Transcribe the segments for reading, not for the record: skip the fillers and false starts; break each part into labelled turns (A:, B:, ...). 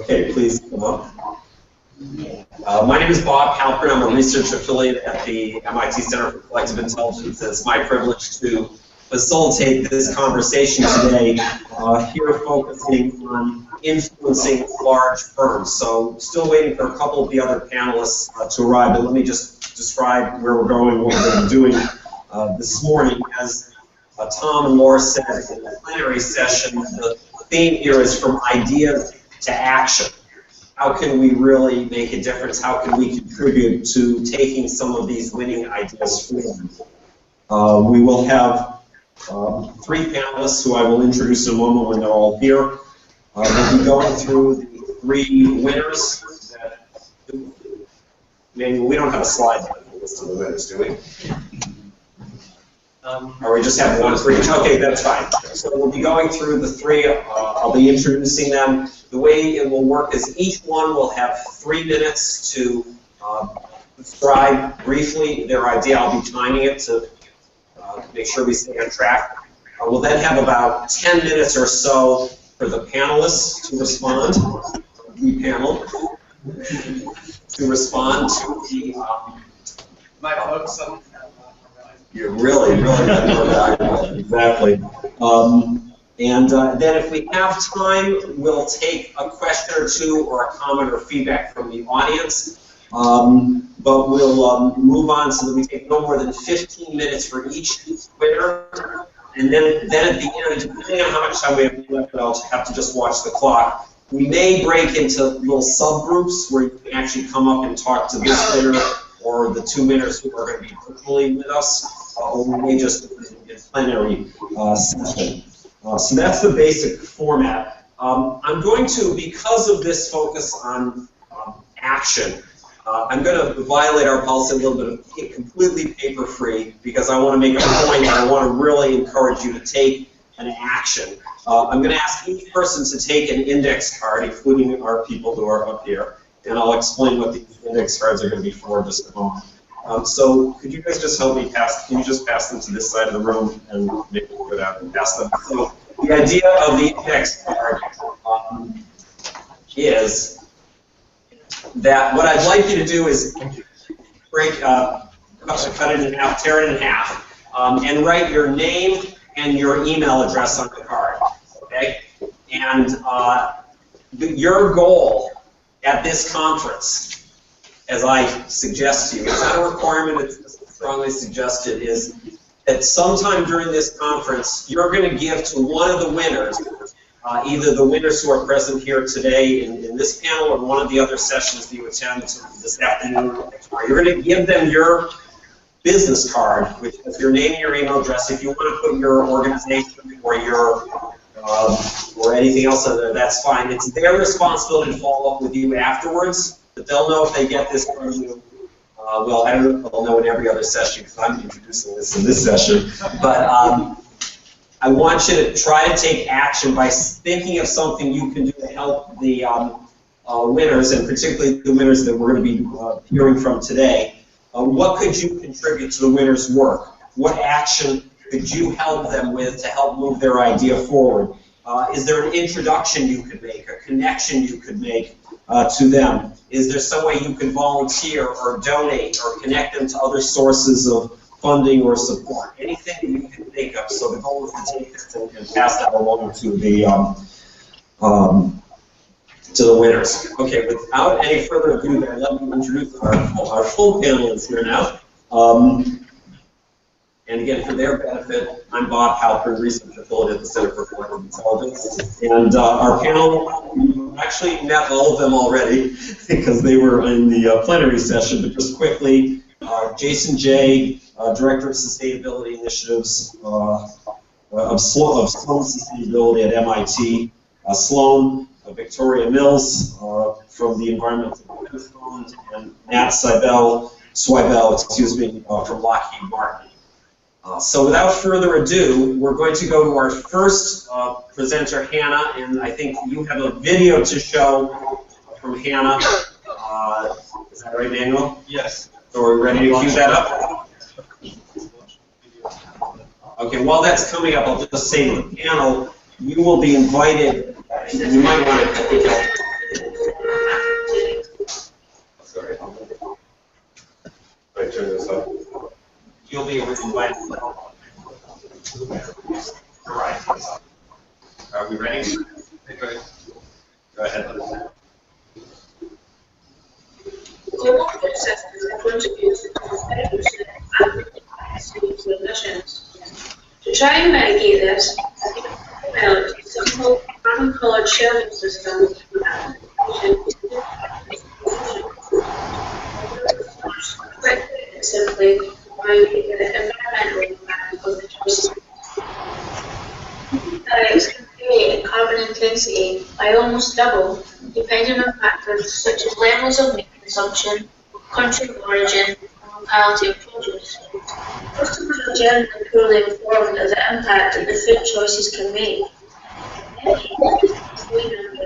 A: Okay, please come up. My name is Bob Halpern. I'm a research affiliate at the MIT Center for Collective Intelligence. It's my privilege to facilitate this conversation today, here focusing on influencing large firms. So still waiting for a couple of the other panelists to arrive, but let me just describe where we're going, what we're going to be doing this morning. As Tom and Laura said in the plenary session, the theme here is from ideas to action. How can we really make a difference? How can we contribute to taking some of these winning ideas forward? We will have 3 panelists who I will introduce in a moment when they're all here. We'll be going through the 3 winners. We don't have a slide list of the winners, do we? Or we just have one for each? Okay, that's fine. So we'll be going through the 3. I'll be introducing them. The way it will work is each one will have 3 minutes to describe briefly their idea. I'll be timing it to make sure we stay on track. We'll then have about 10 minutes or so for the panelists to respond, the panel, to respond to the...
B: My folks,
A: You're really more valuable. Exactly. And then if we have time, we'll take a question or 2 or a comment or feedback from the audience. But we'll move on so that we take no more than 15 minutes for each winner. And then at the end, depending on how much time we have left, I'll have to just watch the clock. We may break into little subgroups where you can actually come up and talk to this winner or the 2 winners who are going to be virtually with us, or we may just do it in plenary session. So that's the basic format. I'm going to, because of this focus on action, I'm going to violate our policy a little bit of completely paper-free because I want to make a point and I want to really encourage you to take an action. I'm going to ask each person to take an index card, including our people who are up here, and I'll explain what these index cards are going to be for in just a moment. So could you guys just help me can you just pass them to this side of the room and maybe go down and pass them? So the idea of the index card is that what I'd like you to do is cut it in half, tear it in half, and write your name and your email address on the card, okay? And your goal at this conference, as I suggest to you, it's not a requirement, it's strongly suggested, is that sometime during this conference, you're going to give to one of the winners, either the winners who are present here today in this panel or one of the other sessions that you attend this afternoon. You're going to give them your business card, which has your name and your email address. If you want to put your organization or your or anything else on there, that's fine. It's their responsibility to follow up with you afterwards, but they'll know if they get this from you. Well, I don't know if they'll know in every other session because I'm introducing this in this session, but I want you to try to take action by thinking of something you can do to help the winners, and particularly the winners that we're going to be hearing from today. What could you contribute to the winners' work? What action could you help them with to help move their idea forward? Is there an introduction you could make, a connection you could make to them? Is there some way you could volunteer or donate or connect them to other sources of funding or support? Anything that you can think of. So the goal is to take this and pass that along to the winners. Okay, without any further ado, let me introduce our full panelists here now. And again, for their benefit, I'm Bob Halpern, research affiliate at the Center for Collective Intelligence. And our panel, we actually met all of them already because they were in the plenary session, but just quickly, Jason Jay, Director of Sustainability Initiatives of Sloan Sustainability at MIT, Sloan, Victoria Mills from the Environmental Defense Fund, and Matt Swibel, from Lockheed Martin. So without further ado, we're going to go to our first presenter, Hannah, and I think you have a video to show from Hannah. Is that right, Manuel?
B: Yes.
A: So are we ready to cue that up? Okay, while that's coming up, I'll just say to the panel, you will be invited, you might want to
C: turn this up.
A: You'll be invited. All right.
C: Are we ready? Go ahead.
D: Global food systems contribute to 30% of CO2 emissions. To try and mitigate this, we developed a simple carbon-colored shelving system quickly and simply evaluate the environmental impact of the choices. Products can vary in carbon intensity by almost double, depending on factors such as levels of meat consumption, country of origin, and locality of produce. Customers are generally poorly informed of the impact that the food choices can make. Many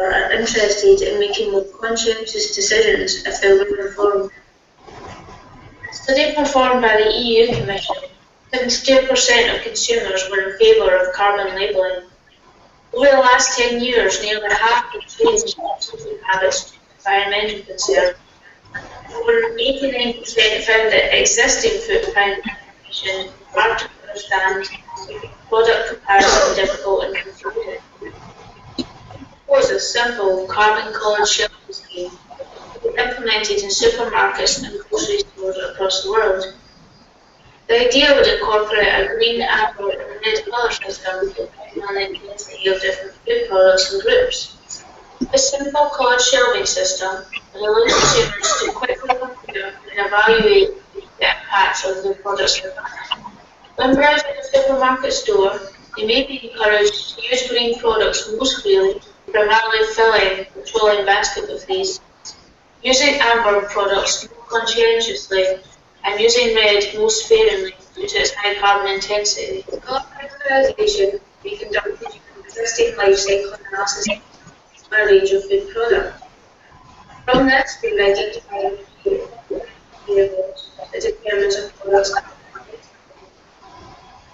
D: are interested in making more conscientious decisions if they were informed. A study performed by the EU Commission, 72% of consumers were in favour of carbon labelling. Over the last 10 years, nearly half have changed food habits due to environmental concerns. Over 89% found that existing footprint information is hard to understand, making product comparison difficult and confusing. It was a simple carbon-coloured shelving scheme implemented in supermarkets and grocery stores across the world. The idea would incorporate a green, amber, and red colour system depending on the intensity of different food products and groups. This simple coloured shelving system would allow consumers to quickly compare and evaluate the impacts of the products. When browsing a supermarket store, they may be encouraged to use green products most freely, primarily filling the trolling basket with these, using amber products more conscientiously, and using red most sparingly due to its high carbon intensity. Colour categorization we conducted using existing life cycle analysis of a range of food products. From this, we identified variables that determines a product's carbon intensity.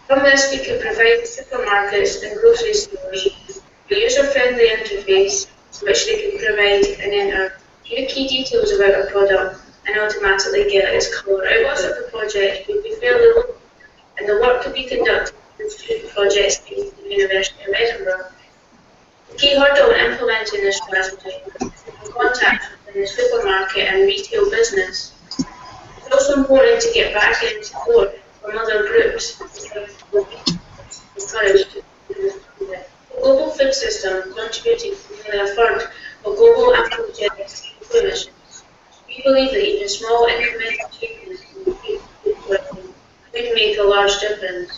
D: From this, we can provide supermarkets and grocery stores a user-friendly interface which they can provide and enter few key details about a product and automatically get its colour. Outputs of the project would be fairly low, and the work could be conducted in student projects based at the University of Edinburgh. The key hurdle in implementing this strategy is the contact within the supermarket and retail business. It's also important to get back-end support from other groups encouraged to do this project. The global food system contributed to nearly a third of global anthropogenic CO2 emissions. We believe that even small incremental changes in food production could make a large difference.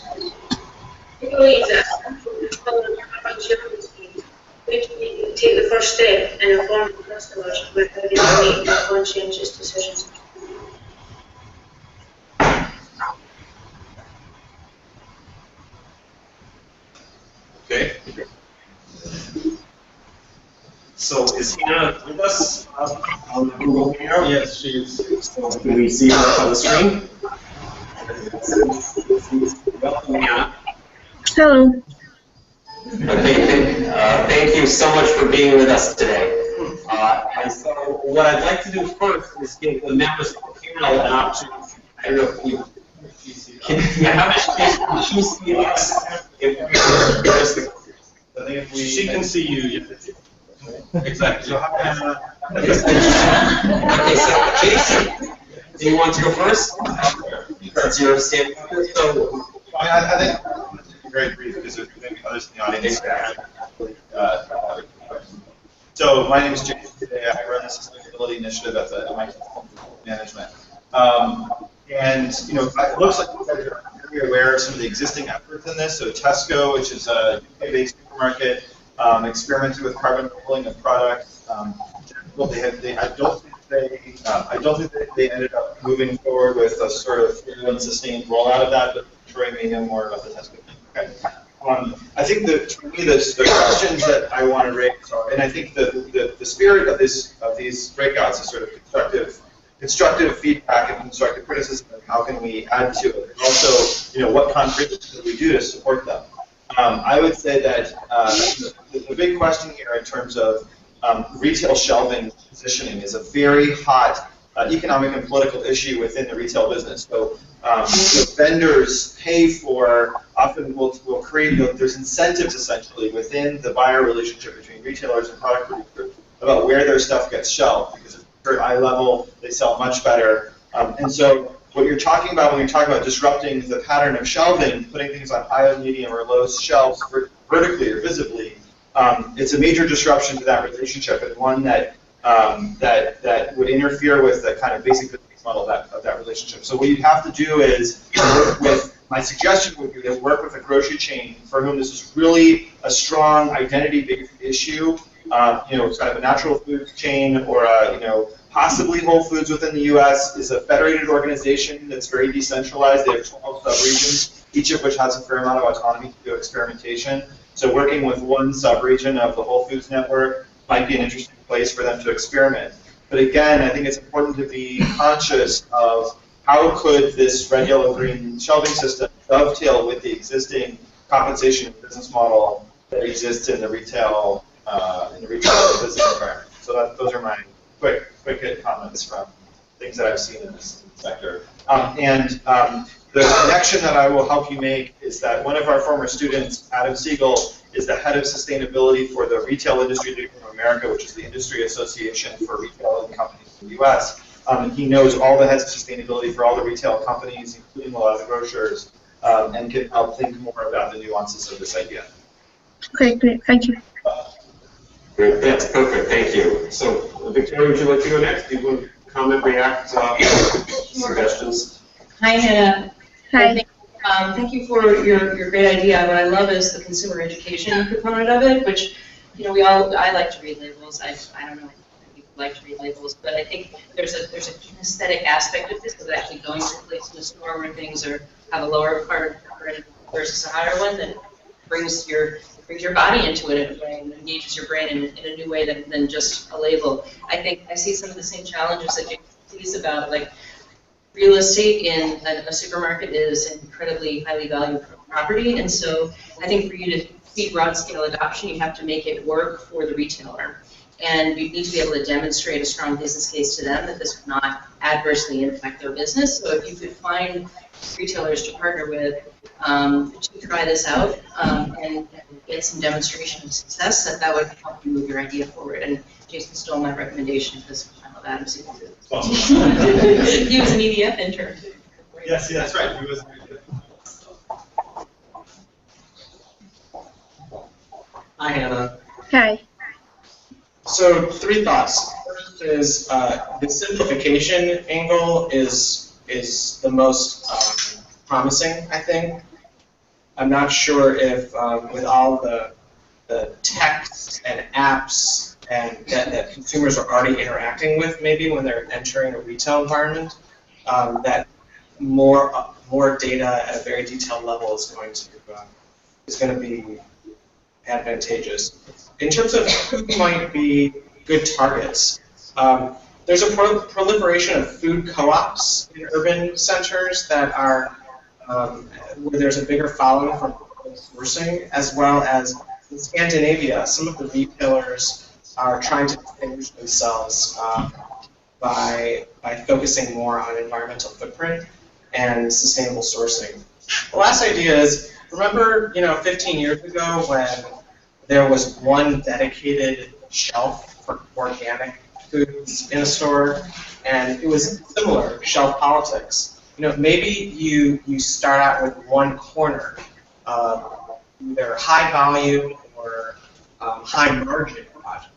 D: We believe that a simple carbon shelving scheme could take the first step in informing customers about how they can make more conscientious decisions.
A: Okay. So is Hannah with us on the Google Hangout?
C: Yes, she is.
A: So can we see her up on the screen? Welcome, Hannah.
D: Hello.
A: Okay, thank you so much for being with us today. And so what I'd like to do first is give the members of the panel an opportunity. I don't know if you can she see us?
C: If she can see you. Exactly. So
A: Okay, so Jason, do you want to go first? Since you're standing up here, so
C: I think it's very brief because there's maybe others in the audience. So my name is Jason. Today I run the sustainability initiative at the MIT School of Management. And you know, it looks like you guys are very aware of some of the existing efforts in this. So Tesco, which is a UK-based supermarket, experimented with carbon labeling of products. I don't think they ended up moving forward with a sort of sustained rollout of that, but Troy may know more about the Tesco thing. Okay. I think that for me, the questions that I want to raise are, and I think the spirit of these breakouts is sort of constructive feedback and constructive criticism, and how can we add to it? And also, you know, what concrete things can we do to support them? I would say that the big question here in terms of retail shelving positioning is a very hot economic and political issue within the retail business. So vendors pay for, often will create, there's incentives essentially within the buyer relationship between retailers and product producers about where their stuff gets shelved, because at very high level, they sell much better. And so what you're talking about when you're talking about disrupting the pattern of shelving, putting things on high, medium, or low shelves vertically or visibly, it's a major disruption to that relationship, and one that that would interfere with the kind of basic business model of that relationship. So what you'd have to do is work with, my suggestion would be to work with a grocery chain for whom this is really a strong identity-based issue. It's kind of a natural foods chain, or possibly Whole Foods within the U.S. is a federated organization that's very decentralized. They have 12 sub-regions, each of which has a fair amount of autonomy to do experimentation. So working with one sub-region of the Whole Foods network might be an interesting place for them to experiment. But again, I think it's important to be conscious of how could this red, yellow, green shelving system dovetail with the existing compensation business model that exists in the retail business environment. So those are my quick hit comments from things that I've seen in this sector. The connection that I will help you make is that one of our former students, Adam Siegel, is the head of sustainability for the Retail Industry League of America, which is the industry association for retail companies in the U.S. And he knows all the heads of sustainability for all the retail companies, including a lot of the grocers, and can help think more about the nuances of this idea.
D: Okay, great. Thank you.
A: Great. That's perfect. Thank you. So, Victoria, would you like to go next? Do you want to comment, react, suggestions?
E: Hi, Hannah.
D: Hi.
E: Thank you for your great idea. What I love is the consumer education component of it, which, I like to read labels. I don't know if people like to read labels, but I think there's an aesthetic aspect of this, of actually going to a place in a store where things have a lower carbon footprint versus a higher one that brings your body into it in a way and engages your brain in a new way than just a label. I think I see some of the same challenges that Jason sees about, like, real estate in a supermarket is incredibly highly valued property, and so I think for you to see broad-scale adoption, you have to make it work for the retailer. And you need to be able to demonstrate a strong business case to them that this will not adversely impact their business. So if you could find retailers to partner with to try this out and get some demonstration of success, that would help you move your idea forward. And Jason stole my recommendation because I love Adam Siegel. He was an EDF intern.
C: Yes, that's right. He was.
B: Hi, Hannah.
D: Hi.
B: So 3 thoughts. First is the simplification angle is the most promising, I think. I'm not sure if with all the text and apps and that consumers are already interacting with, maybe when they're entering a retail environment, that more data at a very detailed level is going to be advantageous. In terms of who might be good targets, there's a proliferation of food co-ops in urban centers that are where there's a bigger following from sourcing, as well as in Scandinavia, some of the retailers are trying to distinguish themselves by focusing more on environmental footprint and sustainable sourcing. The last idea is, remember, 15 years ago when there was one dedicated shelf for organic foods in a store, and it was similar, shelf politics. Maybe you start out with one corner, either high volume or high margin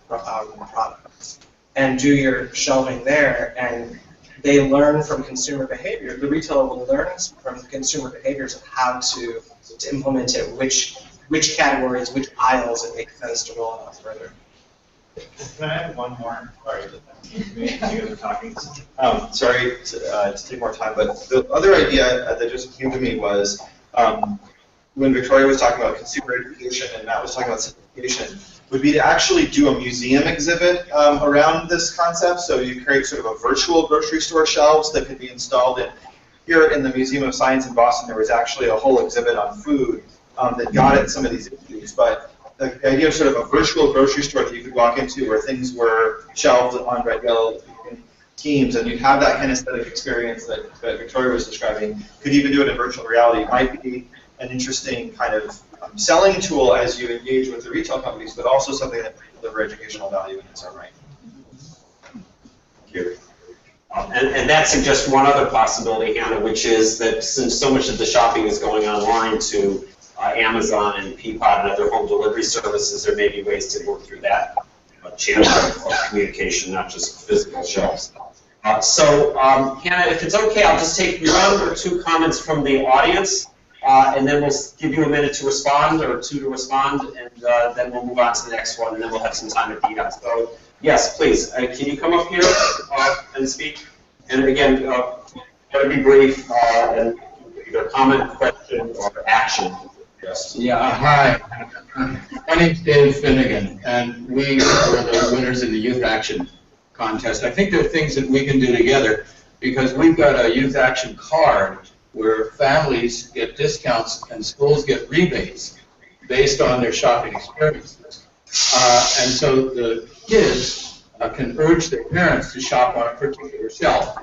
B: products, and do your shelving there, and they learn from consumer behavior. The retailer will learn from consumer behaviors of how to implement it, which categories, which aisles it makes sense to roll out further.
C: Can I add one more? Sorry, you guys are talking. Sorry to take more time, but the other idea that just came to me was when Victoria was talking about consumer education and Matt was talking about simplification, would be to actually do a museum exhibit around this concept. So you create sort of a virtual grocery store shelves that could be installed here in the Museum of Science in Boston. There was actually a whole exhibit on food that got at some of these issues, but the idea of sort of a virtual grocery store that you could walk into where things were shelved on red, yellow, teams, and you'd have that kinesthetic experience that Victoria was describing. Could even do it in virtual reality. It might be an interesting kind of selling tool as you engage with the retail companies, but also something that can deliver educational value in its own right. Thank you.
A: And that suggests one other possibility, Hannah, which is that since so much of the shopping is going online to Amazon and Peapod and other home delivery services, there may be ways to work through that channel of communication, not just physical shelves. Hannah, if it's okay, I'll just take 1 or 2 comments from the audience, and then we'll give you a minute to respond, or 2 to respond, and then we'll move on to the next one, and then we'll have some time at the end. So, yes, please, can you come up here and speak? And again, try to be brief, and either comment, question, or action. Yes.
F: Yeah, hi. My name's Dave Finnegan, and we were the winners in the Youth Action contest. I think there are things that we can do together, because we've got a Youth Action card where families get discounts and schools get rebates based on their shopping experiences. And so the kids can urge their parents to shop on a particular shelf,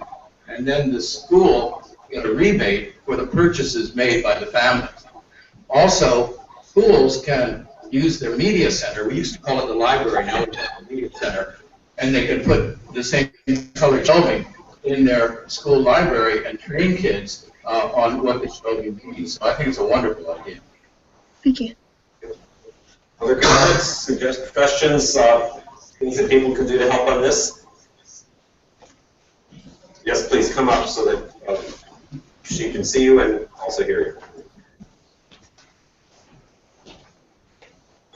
F: and then the school get a rebate for the purchases made by the families. Also, schools can use their media center. We used to call it the library, now it's the media center, and they can put the same color shelving in their school library and train kids on what the shelving means. So I think it's a wonderful idea.
G: Thank you.
A: Other comments, suggestions, questions, things that people can do to help on this? Yes, please come up so that she can see you and also hear you.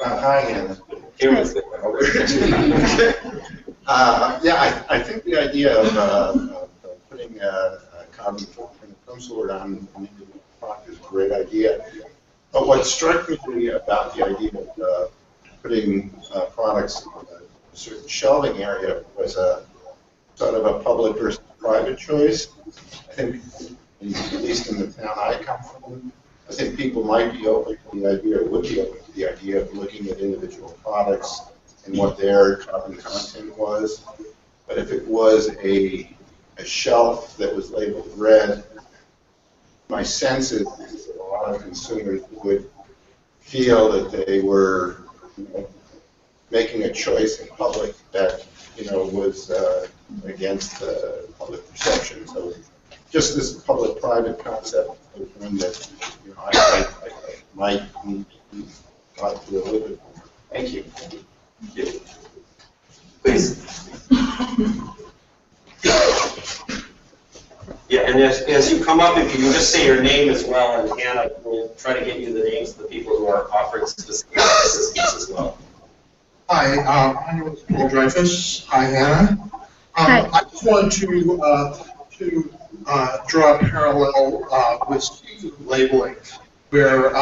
H: Hi, Anna. Yeah, I think the idea of putting a carbon footprint of some sort on an individual product is a great idea. But what struck me about the idea of putting products in a certain shelving area was a sort of a public versus private choice. I think, at least in the town I come from, I think people might be open to the idea, or would be open to the idea of looking at individual products and what their carbon content was. But if it was a shelf that was labeled red, my sense is that a lot of consumers would feel that they were making a choice in public that was against public perception. So just this public-private concept is one that I might talk to a little bit more. Thank you.
A: Please. Yeah, and as you come up, if you can just say your name as well, and Hannah will try to get you the names of the people who are offering specific assistance as well.
I: Hi, my name is Paul Dreyfus. Hi, Hannah.
G: Hi.
I: I just wanted to draw a parallel with seafood labeling, where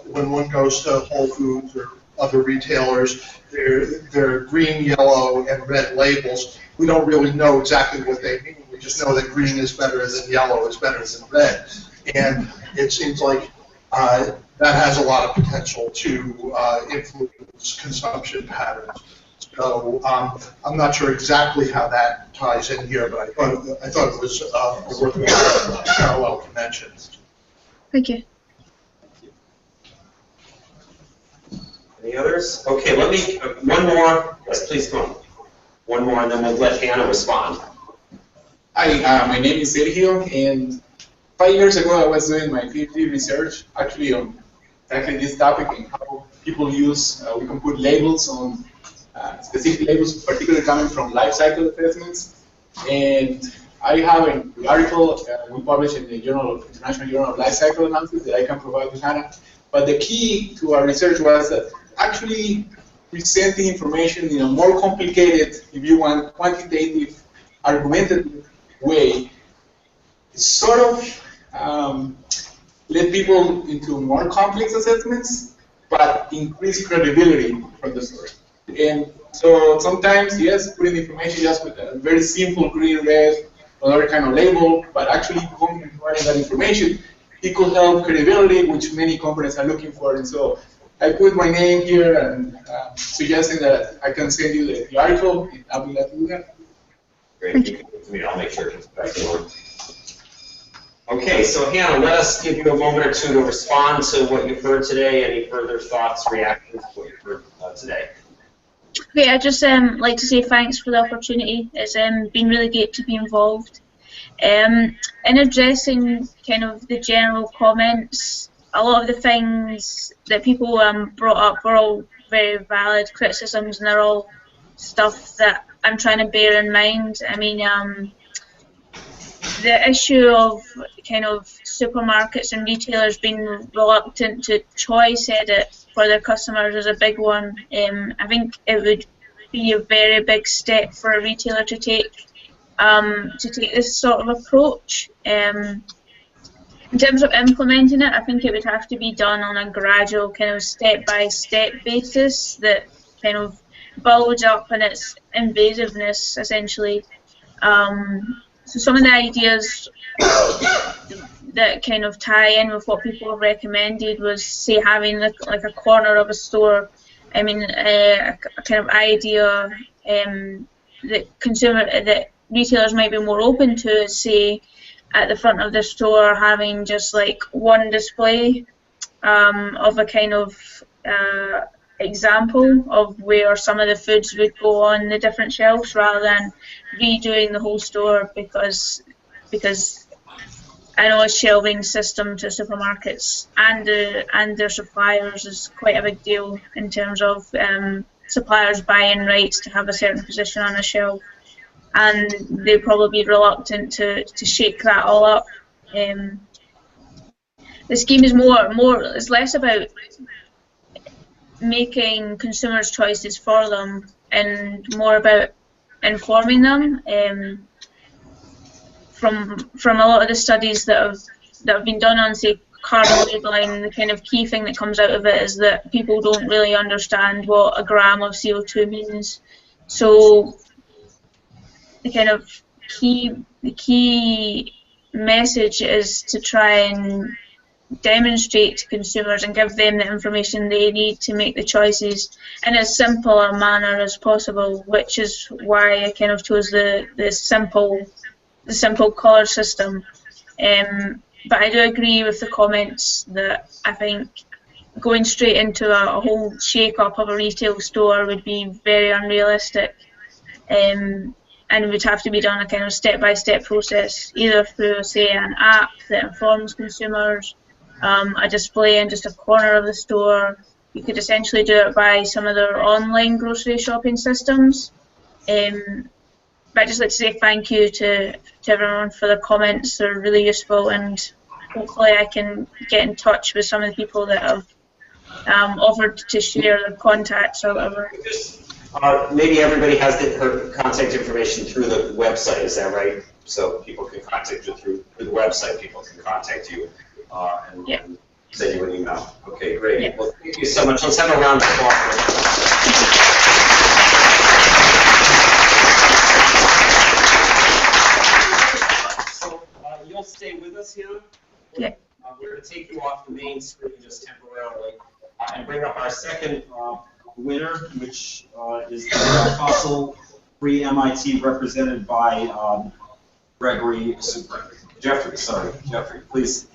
I: when one goes to Whole Foods or other retailers, they're green, yellow, and red labels. We don't really know exactly what they mean. We just know that green is better than yellow, is better than red. And it seems like that has a lot of potential to influence consumption patterns. So I'm not sure exactly how that ties in here, but I thought it was a worthwhile parallel to mention.
G: Thank you.
A: Any others? Okay, let me, one more. Yes, please come on. One more, and then we'll let Hannah respond.
J: Hi, my name is Sergio, and 5 years ago I was doing my PhD research actually on exactly this topic and how people use, we can put labels on specific labels, particularly coming from life cycle assessments. And I have an article we published in the International Journal of Life Cycle Analysis that I can provide to Hannah. But the key to our research was that actually presenting information in a more complicated, if you want, quantitative, argumentative way, sort of led people into more complex assessments, but increase credibility from the source. And so sometimes, yes, putting information just with a very simple green, red, other kind of label, but actually providing that information, it could help credibility, which many companies are looking for. And so I put my name here and suggesting that I can send you the article. I'll be glad to do that.
A: Great. You can give it to me. I'll make sure it's back in order. Okay, so Hannah, let us give you a moment or two to respond to what you've heard today. Any further thoughts, reactions to what you've heard today?
G: Okay, I'd just like to say thanks for the opportunity. It's been really great to be involved. In addressing kind of the general comments, a lot of the things that people brought up were all very valid criticisms, and they're all stuff that I'm trying to bear in mind. I mean, the issue of kind of supermarkets and retailers being reluctant to choice edit for their customers is a big one. I think it would be a very big step for a retailer to take this sort of approach. In terms of implementing it, I think it would have to be done on a gradual, kind of step-by-step basis that kind of builds up in its invasiveness, essentially. So some of the ideas that kind of tie in with what people have recommended was, say, having like a corner of a store. I mean, a kind of idea that retailers might be more open to is, say, at the front of the store having just like one display of a kind of example of where some of the foods would go on the different shelves, rather than redoing the whole store, because I know a shelving system to supermarkets and their suppliers is quite a big deal in terms of suppliers buying rights to have a certain position on a shelf, and they'd probably be reluctant to shake that all up. The scheme is it's less about making consumers' choices for them and more about informing them. From a lot of the studies that have been done on, say, carbon labelling, the kind of key thing that comes out of it is that people don't really understand what a gram of CO2 means. So the kind of key message is to try and demonstrate to consumers and give them the information they need to make the choices in as simple a manner as possible, which is why I kind of chose the simple colour system. But I do agree with the comments that I think going straight into a whole shake-up of a retail store would be very unrealistic, and it would have to be done a kind of step-by-step process, either through, say, an app that informs consumers, a display in just a corner of the store. You could essentially do it by some of their online grocery shopping systems. But I'd just like to say thank you to everyone for the comments. They're really useful, and hopefully I can get in touch with some of the people that have offered to share their contacts or whatever.
A: Maybe everybody has her contact information through the website, is that right? So people can contact you through the website, people can contact you and send you an email. Okay, great. Yeah. Well, thank you so much. Let's have a round of applause. You'll stay with us here.
G: Yeah.
A: We're going to take you off the main screen just temporarily and bring up our second winner, which is the fossil-free MIT, represented by Jeffrey. Please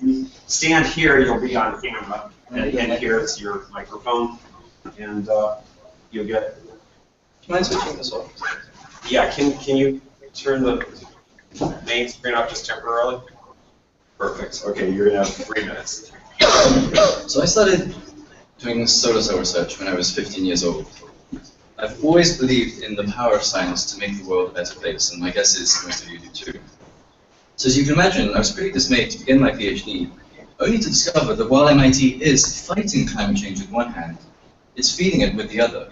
A: stand here. You'll be on camera, and here is your microphone, and you'll get it.
K: Do you mind switching this off?
A: Yeah. Can you turn the main screen up just temporarily? Perfect. Okay, you're going to have 3 minutes.
K: So I started doing solar cell research when I was 15 years old. I've always believed in the power of science to make the world a better place, and my guess is most of you do too. So as you can imagine, I was pretty dismayed to begin my PhD, only to discover that while MIT is fighting climate change with one hand, it's feeding it with the other,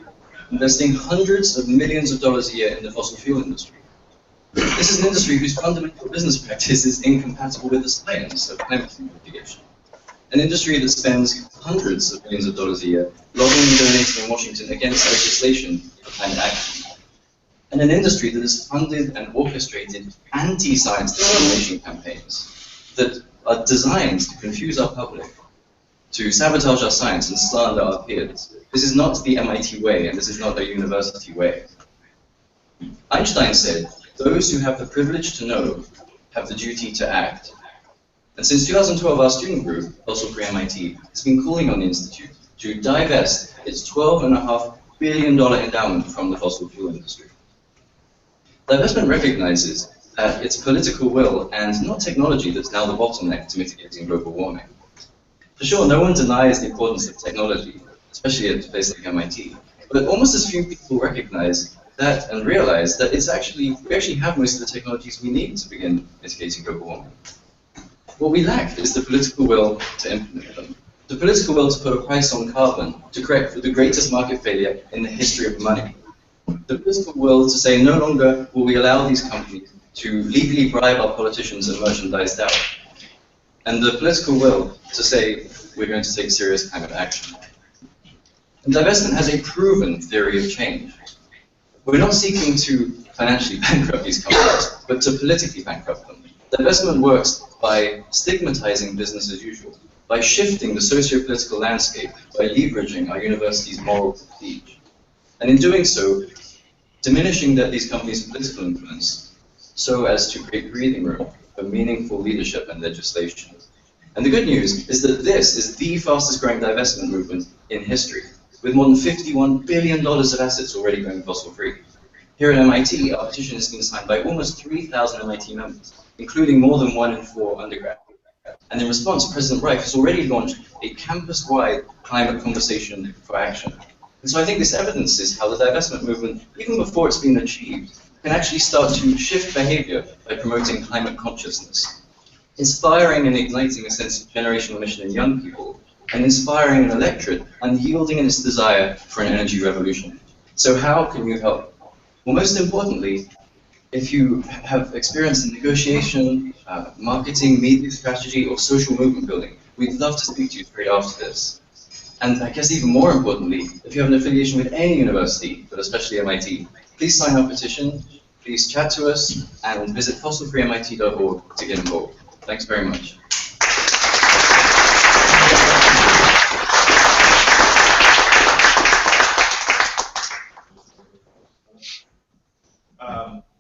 K: investing hundreds of millions of dollars a year in the fossil fuel industry. This is an industry whose fundamental business practice is incompatible with the science of climate change mitigation. An industry that spends hundreds of millions of dollars a year lobbying and donating in Washington against legislation for climate action. And an industry that has funded and orchestrated anti-science disinformation campaigns that are designed to confuse our public, to sabotage our science and slander our peers. This is not the MIT way, and this is not a university way. Einstein said, those who have the privilege to know have the duty to act. And since 2012, our student group, Fossil Free MIT, has been calling on the Institute to divest its $12.5 billion endowment from the fossil fuel industry. Divestment recognizes that it's political will and not technology that's now the bottleneck to mitigating global warming. For sure, no one denies the importance of technology, especially at a place like MIT, but almost as few people recognize that and realize that we actually have most of the technologies we need to begin mitigating global warming. What we lack is the political will to implement them, the political will to put a price on carbon to correct for the greatest market failure in the history of money, the political will to say no longer will we allow these companies to legally bribe our politicians and merchandise doubt, and the political will to say we're going to take serious climate action. And divestment has a proven theory of change. We're not seeking to financially bankrupt these companies, but to politically bankrupt them. Divestment works by stigmatizing business as usual, by shifting the socio-political landscape, by leveraging our university's moral prestige. And in doing so, diminishing these companies' political influence so as to create breathing room for meaningful leadership and legislation. And the good news is that this is the fastest growing divestment movement in history, with more than $51 billion of assets already going fossil free. Here at MIT, our petition has been signed by almost 3,000 MIT members, including more than 1 in 4 undergrads. And in response, President Reich has already launched a campus-wide climate conversation for action. And so I think this evidences how the divestment movement, even before it's been achieved, can actually start to shift behavior by promoting climate consciousness, inspiring and igniting a sense of generational mission in young people, and inspiring an electorate unyielding in its desire for an energy revolution. So how can you help? Well, most importantly, if you have experience in negotiation, marketing, media strategy, or social movement building, we'd love to speak to you straight after this. And I guess even more importantly, if you have an affiliation with any university, but especially MIT, please sign our petition, please chat to us, and visit fossilfreemit.org to get involved. Thanks very much.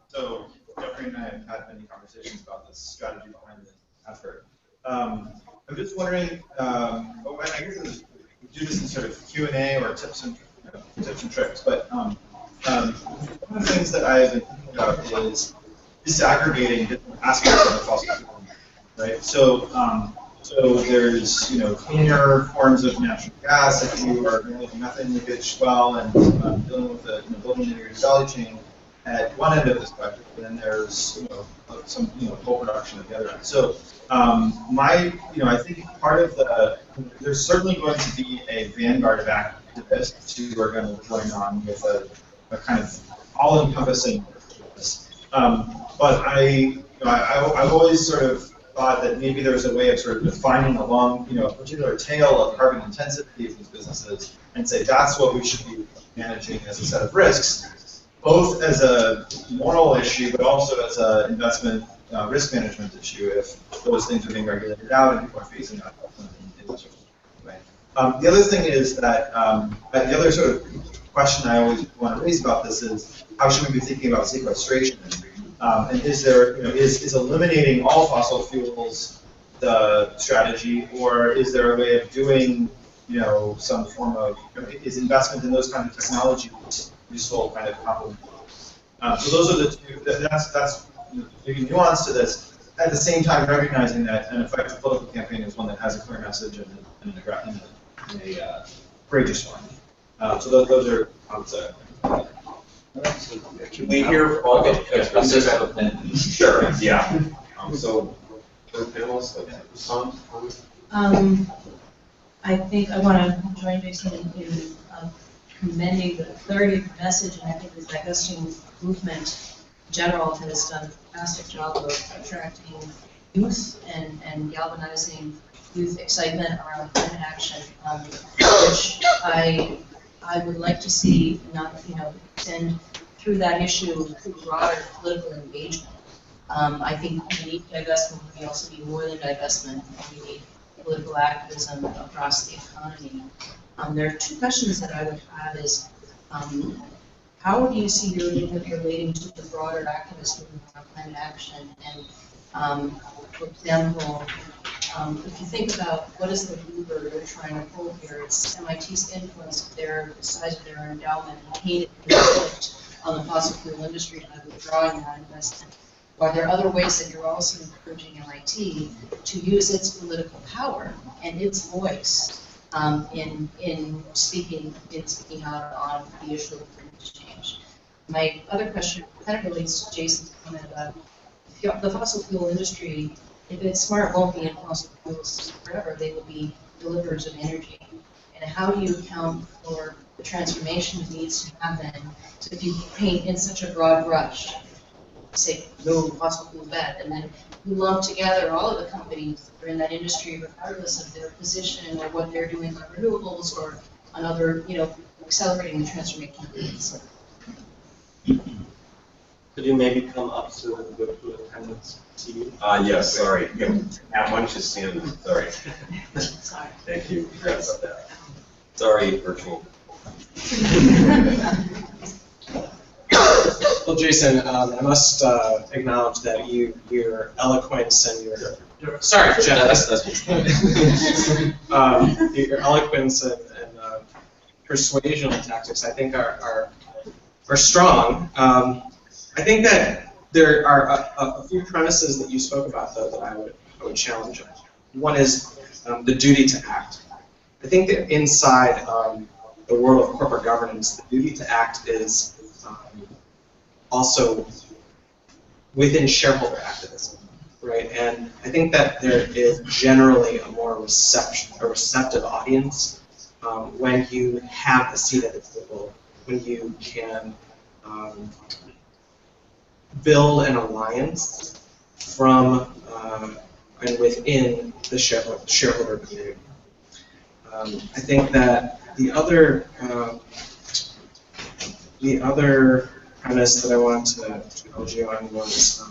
C: So Jeffrey and I have had many conversations about this strategy behind this effort. I'm just wondering, I guess we do this in sort of Q&A or tips and tricks, but one of the things that I've been thinking about is disaggregating different aspects of the fossil fuel, right? So there's cleaner forms of natural gas if you are managing methane leakage well and dealing with the building your value chain at one end of the spectrum, and then there's some coal production at the other end. So I think part of there's certainly going to be a vanguard of activists who are going to join on with a kind of all-encompassing purpose. But I've always sort of thought that maybe there's a way of sort of defining a particular tail of carbon intensity of these businesses and say that's what we should be managing as a set of risks, both as a moral issue, but also as an investment risk management issue if those things are being regulated out and people are phasing out in this way. The other thing is that the other sort of question I always want to raise about this is how should we be thinking about sequestration? And is there, is eliminating all fossil fuels the strategy, or is there a way of doing, some form of, is investment in those kind of technologies useful kind of complement? So those are the two. That's maybe nuance to this. At the same time, recognizing that an effective political campaign is one that has a clear message and a courageous one. So those are concepts.
F: Can we hear all the
A: Sure, yeah.
H: So, for panelists, Tom?
L: I think I want to join Jason in commending the clarity of the message, and I think the divesting movement in general has done a fantastic job of attracting youth and galvanizing youth excitement around climate action, which I would like to see extend through that issue through broader political engagement. I think we need divestment, but we also need more than divestment. We need political activism across the economy. There are two questions that I would have is, how do you see your movement relating to the broader activist movement on climate action? And for example, if you think about what is the lever they're trying to pull here, it's MIT's influence, the size of their endowment, and hated conflict on the fossil fuel industry by withdrawing that investment. Are there other ways that you're also encouraging MIT to use its political power and its voice in speaking out on the issue of climate change? My other question kind of relates to Jason's comment about the fossil fuel industry. If it's smart, won't be in fossil fuels forever. They will be deliverers of energy. And how do you account for the transformation that needs to happen? So if you paint in such a broad brush, say no fossil fuel bed, and then you lump together all of the companies that are in that industry, regardless of their position or what they're doing on renewables or on other, accelerating the transformation.
B: Could you maybe come up so that the good attendance to you?
A: Yes, sorry. Yeah, Matt, why don't you stand? Sorry.
L: Sorry.
A: Thank you. Forgot about that. Sorry, virtual.
B: Well, Jason, I must acknowledge that your eloquence and your sorry, Jeff. Your eloquence and persuasion tactics, I think, are strong. I think that there are a few premises that you spoke about, though, that I would challenge. One is the duty to act. I think that inside the world of corporate governance, the duty to act is also within shareholder activism, right? And I think that there is generally a more receptive audience when you have a seat at the table, when you can build an alliance from and within the shareholder community. I think that the other premise that I want to urge you on was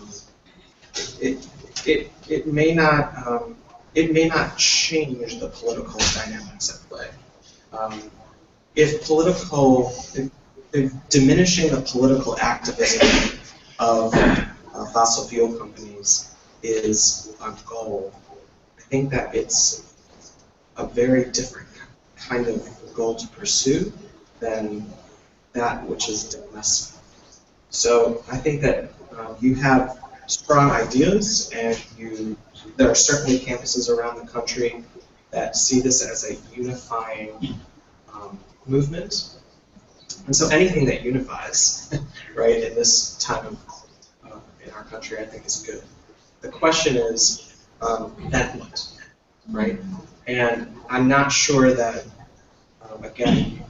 B: it may not change the political dynamics at play. If diminishing the political activism of fossil fuel companies is a goal, I think that it's a very different kind of goal to pursue than that which is domestic. So I think that you have strong ideas, and there are certainly campuses around the country that see this as a unifying movement. And so anything that unifies, right, in this time of in our country, I think is good. The question is, then what, right? And I'm not sure that, again,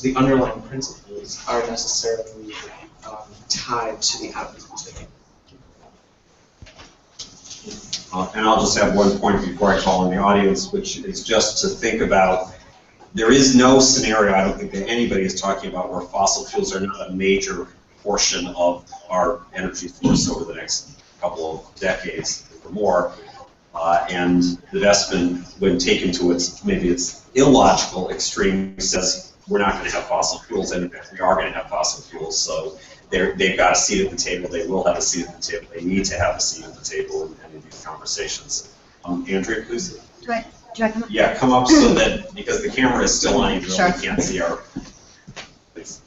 B: the underlying principles are necessarily tied to the outcomes.
A: And I'll just have one point before I call on the audience, which is just to think about, there is no scenario, I don't think that anybody is talking about, where fossil fuels are not a major portion of our energy source over the next couple of decades or more. And the investment, when taken to its illogical extreme, says we're not going to have fossil fuels, and in fact we are going to have fossil fuels. So they've got a seat at the table. They will have a seat at the table. They need to have a seat at the table in these conversations. Andrea, please.
M: Do I come up?
A: Yeah, come up so that, because the camera is still on, you
M: Sure.
A: really can't see our. Please.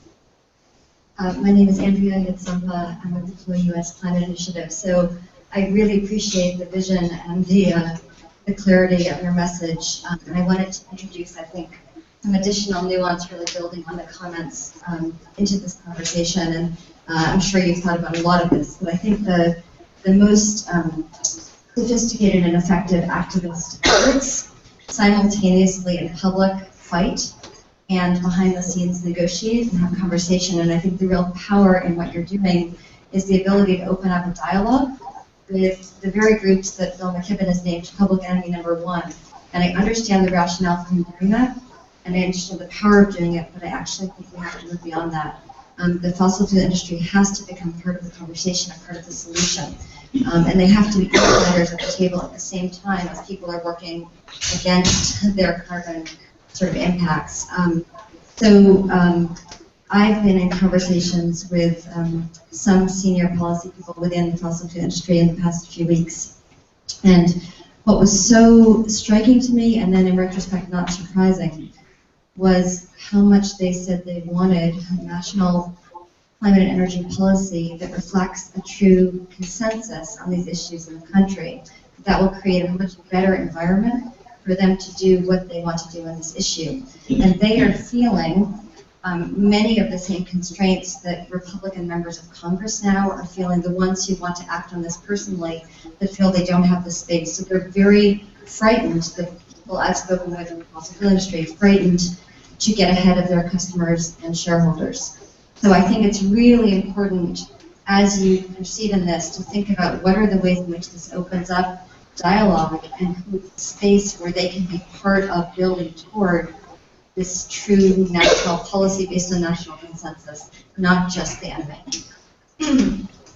M: My name is Andrea Yatsampa. I'm with the Flow U.S. Climate Initiative. So I really appreciate the vision and the clarity of your message. And I wanted to introduce, I think, some additional nuance, really building on the comments into this conversation. And I'm sure you've thought about a lot of this, but I think the most sophisticated and effective activist efforts simultaneously in public fight and behind the scenes negotiate and have conversation. And I think the real power in what you're doing is the ability to open up a dialogue with the very groups that Bill McKibben has named public enemy number one. And I understand the rationale for doing that, and I understand the power of doing it, but I actually think we have to move beyond that. The fossil fuel industry has to become part of the conversation and part of the solution. And they have to be players at the table at the same time as people are working against their carbon sort of impacts. So I've been in conversations with some senior policy people within the fossil fuel industry in the past few weeks. And what was so striking to me, and then in retrospect not surprising, was how much they said they wanted a national climate and energy policy that reflects a true consensus on these issues in the country. That will create a much better environment for them to do what they want to do on this issue. And they are feeling many of the same constraints that Republican members of Congress now are feeling, the ones who want to act on this personally, that feel they don't have the space. So they're very frightened, the people I've spoken with in the fossil fuel industry, frightened to get ahead of their customers and shareholders. So I think it's really important, as you proceed in this, to think about what are the ways in which this opens up dialogue and creates space where they can be part of building toward this true national policy based on national consensus, not just the enemy.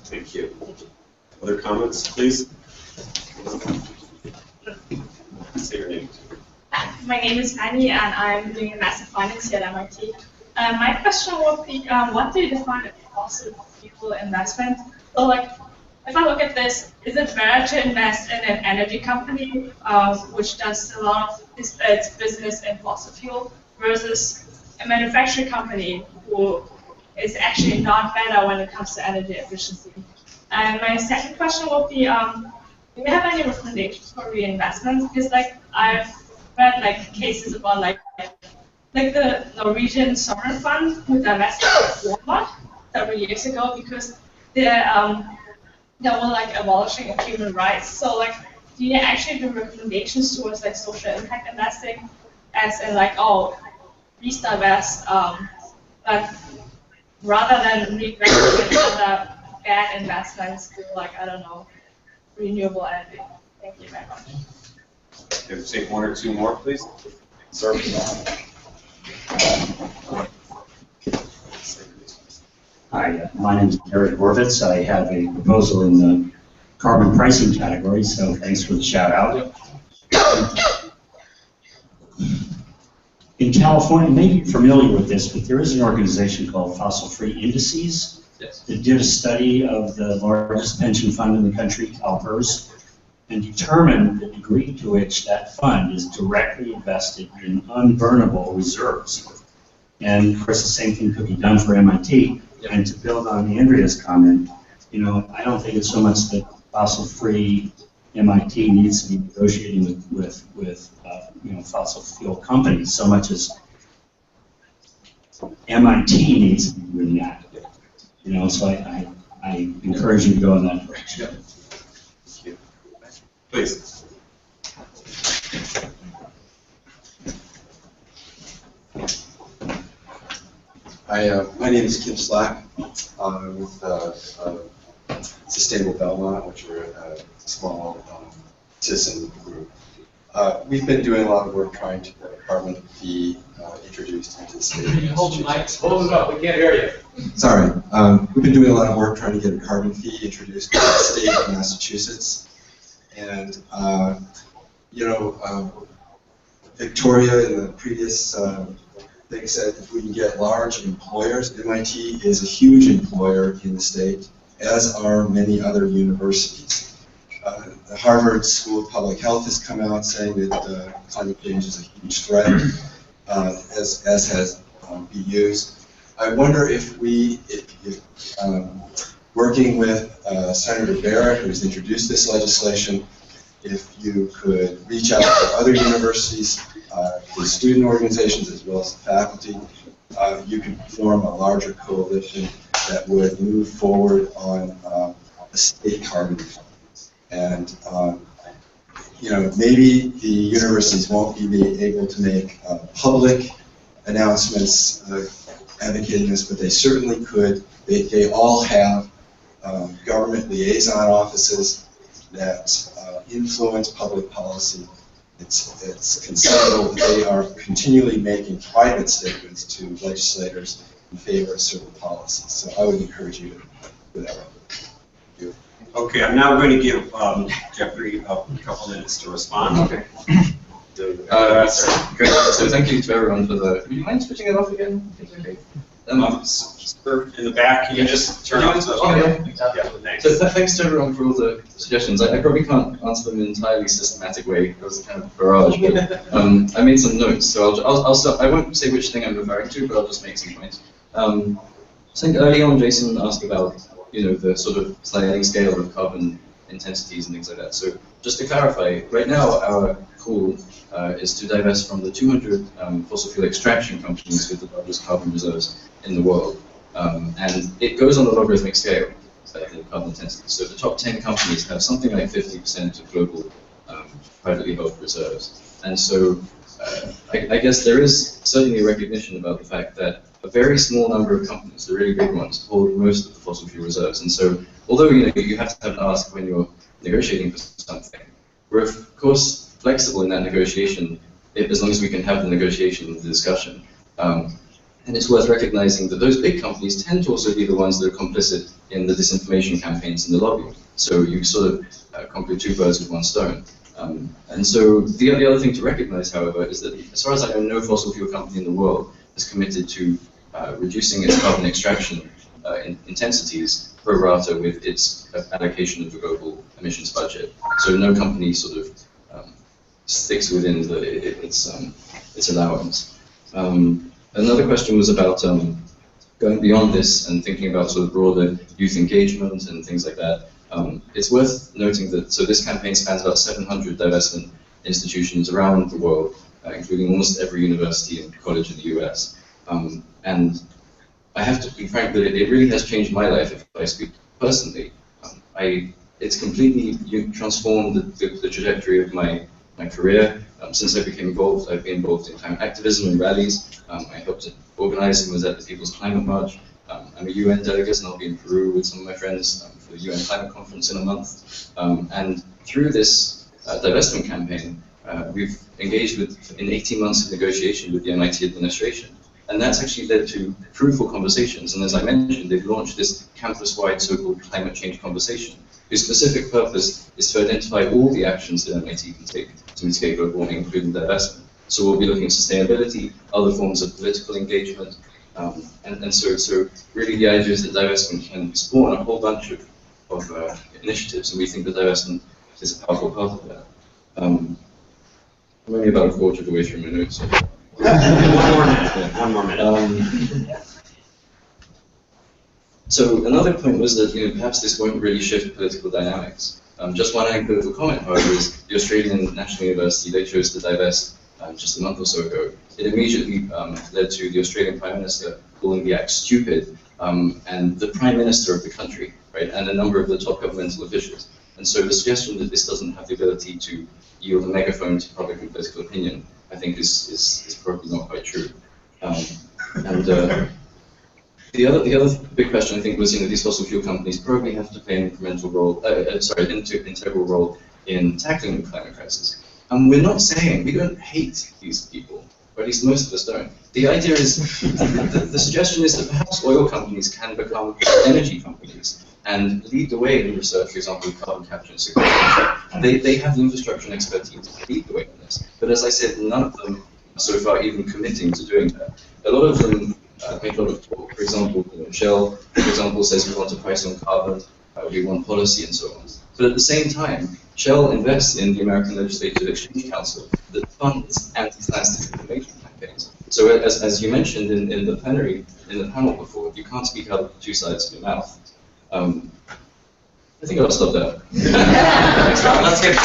A: Thank you. Other comments, please? Say your name.
N: My name is Annie, and I'm doing a Master of Finance here at MIT. My question would be, what do you define as fossil fuel investment? So, like, if I look at this, is it better to invest in an energy company which does a lot of its business in fossil fuel versus a manufacturing company who is actually not better when it comes to energy efficiency? And my second question would be, do you have any recommendations for reinvestment? Because, like, I've read like cases about like the Norwegian sovereign fund who divested from Walmart several years ago because they were like abolishing human rights. So, like, do you actually do recommendations towards like social impact investing, as in like, oh, please divest, but rather than reinvesting in other bad investments to, like, I don't know, renewable energy? Thank you very much.
A: Okay, we'll take one or two more, please. Sir.
O: Hi, my name is Eric Horvitz. I have a proposal in the carbon pricing category, so thanks for the shout out. In California, you may be familiar with this, but there is an organization called Fossil Free Indices that did a study of the largest pension fund in the country, CalPERS, and determined the degree to which that fund is directly invested in unburnable reserves. And of course, the same thing could be done for MIT. And to build on Andrea's comment, you know, I don't think it's so much that fossil-free MIT needs to be negotiating with you know, fossil fuel companies so much as MIT needs to be doing that. You know, so I encourage you to go in that direction.
A: Thank you. Please.
P: Hi, my name is Kim Slack. I'm with Sustainable Belmont, which are a small citizen group. We've been doing a lot of work trying to get a carbon fee introduced into the state of Massachusetts.
F: Hold it up, we can't hear you.
P: Sorry. We've been doing a lot of work trying to get a carbon fee introduced into the state of Massachusetts. And, you know, Victoria in the previous thing said if we can get large employers, MIT is a huge employer in the state, as are many other universities. The Harvard School of Public Health has come out saying that climate change is a huge threat, as has BUs. I wonder if working with Senator Barrett, who's introduced this legislation, if you could reach out to other universities, the student organizations as well as the faculty, you could form a larger coalition that would move forward on a state carbon fund. And you know, maybe the universities won't be able to make public announcements advocating this, but they certainly could. They all have government liaison offices that influence public policy. It's conceivable that they are continually making private statements to legislators in favor of certain policies. So I would encourage you to do that. Thank you.
A: Okay, I'm now going to give Jeffrey a couple minutes to respond.
K: Okay. Great. So thank you to everyone for the. Would you mind switching it off again? Okay.
A: In the back, can you just turn off the?
K: Yeah,
A: thanks.
K: So thanks to everyone for all the suggestions. I probably can't answer them in an entirely systematic way. It was kind of a barrage, but I made some notes. So I'll start. I won't say which thing I'm referring to, but I'll just make some points. I think early on, Jason asked about the sort of sliding scale of carbon intensities and things like that. So just to clarify, right now our call is to divest from the 200 fossil fuel extraction companies with the largest carbon reserves in the world. And it goes on a logarithmic scale, the carbon intensity. So the top 10 companies have something like 50% of global privately held reserves. And so I guess there is certainly a recognition about the fact that a very small number of companies, the really big ones, hold most of the fossil fuel reserves. And so although you have to have an ask when you're negotiating for something, we're of course flexible in that negotiation, as long as we can have the negotiation and the discussion. And it's worth recognizing that those big companies tend to also be the ones that are complicit in the disinformation campaigns and the lobbying. So you sort of conquer two birds with one stone. And so the other thing to recognize, however, is that as far as I know, no fossil fuel company in the world is committed to reducing its carbon extraction intensities pro rata with its allocation of the global emissions budget. So no company sort of sticks within its allowance. Another question was about going beyond this and thinking about sort of broader youth engagement and things like that. It's worth noting that this campaign spans about 700 divestment institutions around the world, including almost every university and college in the US. And I have to be frank that it really has changed my life, if I speak personally. It's completely transformed the trajectory of my career. Since I became involved, I've been involved in climate activism and rallies. I helped organize and was at the People's Climate March. I'm a UN delegate and I'll be in Peru with some of my friends for the UN Climate Conference in a month. And through this divestment campaign, we've engaged in 18 months of negotiation with the MIT administration. And that's actually led to fruitful conversations. And as I mentioned, they've launched this campus-wide so-called climate change conversation, whose specific purpose is to identify all the actions that MIT can take to mitigate global warming, including divestment. So we'll be looking at sustainability, other forms of political engagement, and so really the idea is that divestment can spawn a whole bunch of initiatives, and we think that divestment is a powerful part of that. I'm only about a quarter of the way through my notes. So.
A: One more minute.
K: So another point was that perhaps this won't really shift political dynamics. Just one anecdotal comment, however, is the Australian National University, they chose to divest just a month or so ago. It immediately led to the Australian Prime Minister calling the act stupid, and the Prime Minister of the country, right, and a number of the top governmental officials. And so the suggestion that this doesn't have the ability to yield a megaphone to public and political opinion, I think is probably not quite true. The other big question I think was, these fossil fuel companies probably have to play an integral role in tackling the climate crisis. And we're not saying, we don't hate these people, or at least most of us don't. The idea is, the suggestion is that perhaps oil companies can become energy companies and lead the way in research, for example, in carbon capture and sequestration. They have the infrastructure and expertise to lead the way in this. But as I said, none of them so far even committing to doing that. A lot of them make a lot of talk. For example, Shell, for example, says we want a price on carbon, we want policy and so on. But at the same time, Shell invests in the American Legislative Exchange Council that funds anti-science disinformation campaigns. So as you mentioned in the plenary, in the panel before, you can't speak out of two sides of your mouth. I think I'll stop there.
A: Let's get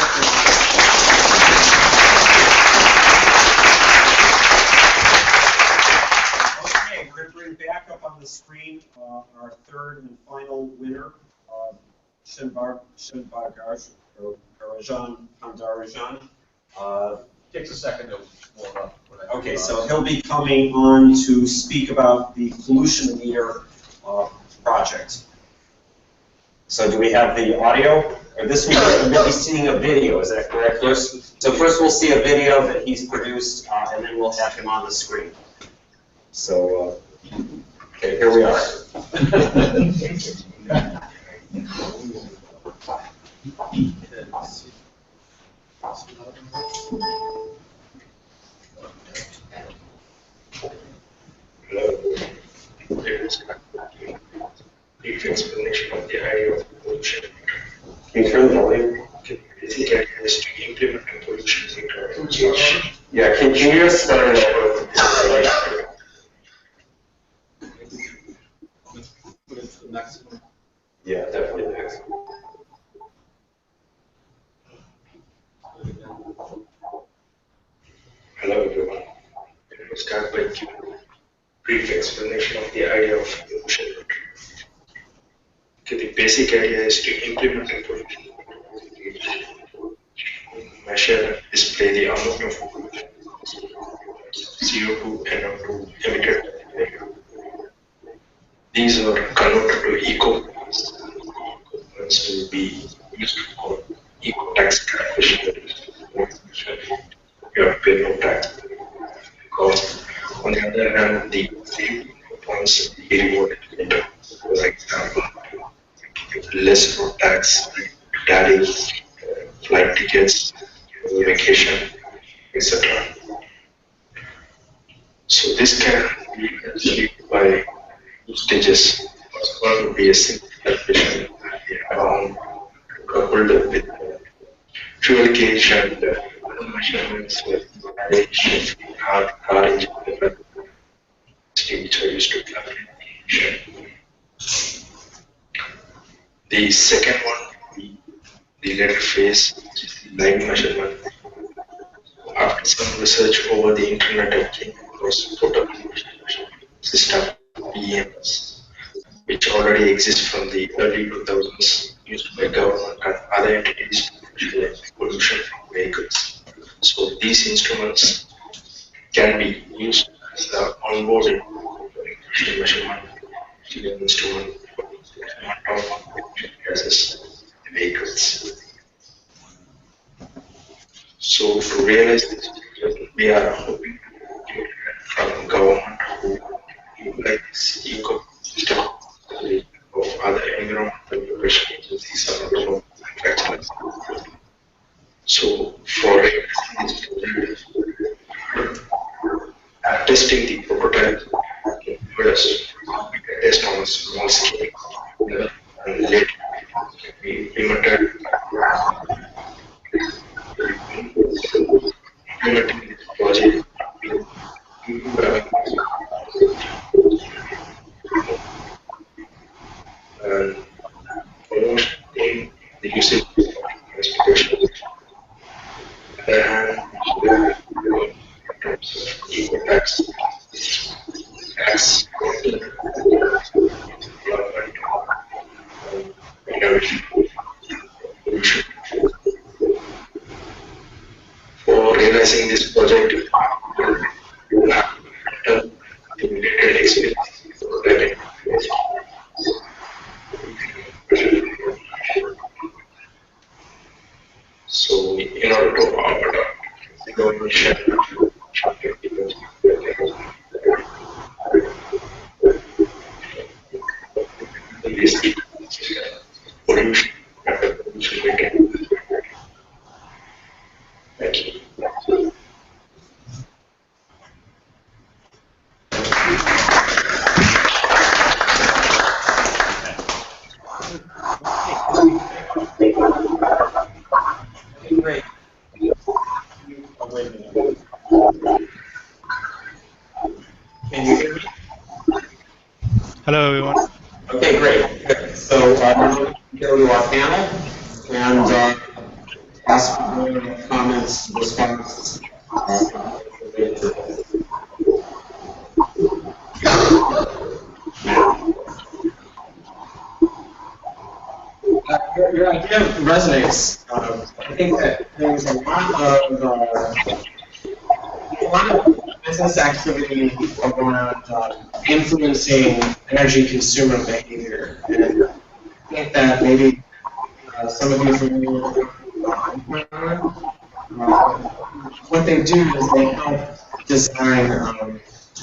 A: Okay, we're going to bring back up on the screen our third and final winner, Karajan Pandarajan.
C: Takes a second to warm up.
A: Okay, so he'll be coming on to speak about the pollution meter project. So do we have the audio? Or this we'll be seeing a video, is that correct? First, so first we'll see a video that he's produced, and then we'll have him on the screen. So, okay, here we are.
Q: brief explanation of the idea of pollution.
A: Can you turn the volume?
Q: Basic idea is to implement a pollution change.
A: Yeah, can you just start it over? Yeah, definitely the next one.
Q: Hello everyone. Let me start by giving a brief explanation of the idea of pollution control. Okay, the basic idea is to implement a pollution control. Measure and display the amount of CO2 and NO2 emitted. These are converted to eco-points. Eco-points will be used for eco-tax calculation. You have to pay no tax. Because on the other hand, the same points will be rewarded later. For example, less road tax, tariffs, flight tickets, vacation, etc. So this can be achieved by two stages. First one would be a simple calculation around coupled with fuel gauge and other measurements with car engine which are used to calculate emission. The second one would be the later phase, which is the live measurement. After some research over the internet, I came across portable system PEMS, which already exists from the early 2000s, used by government and other entities to measure pollution from vehicles. So these instruments can be used as the onboard measurement instrument of gases in vehicles. So to realize this, we are hoping from government who utilize this ecosystem of other environmental preparation agencies and other manufacturers. So for testing the prototype, first test on a small scale and later we implemented implementing this project and promoting the usage of transportation. On the other hand, in terms of eco-tax, tax development, innovation, pollution. For realizing this project, you have to accumulated experience. So, in order to adopt zero emission pollution Thank you.
A: Great. Can you hear me?
R: Hello, everyone.
A: Okay, great. So we'll go to our panel and ask for comments, responses.
B: Your idea resonates. I think that there's a lot of business activity around influencing energy consumer behavior. And I think that maybe some of you are familiar with what they do is they help design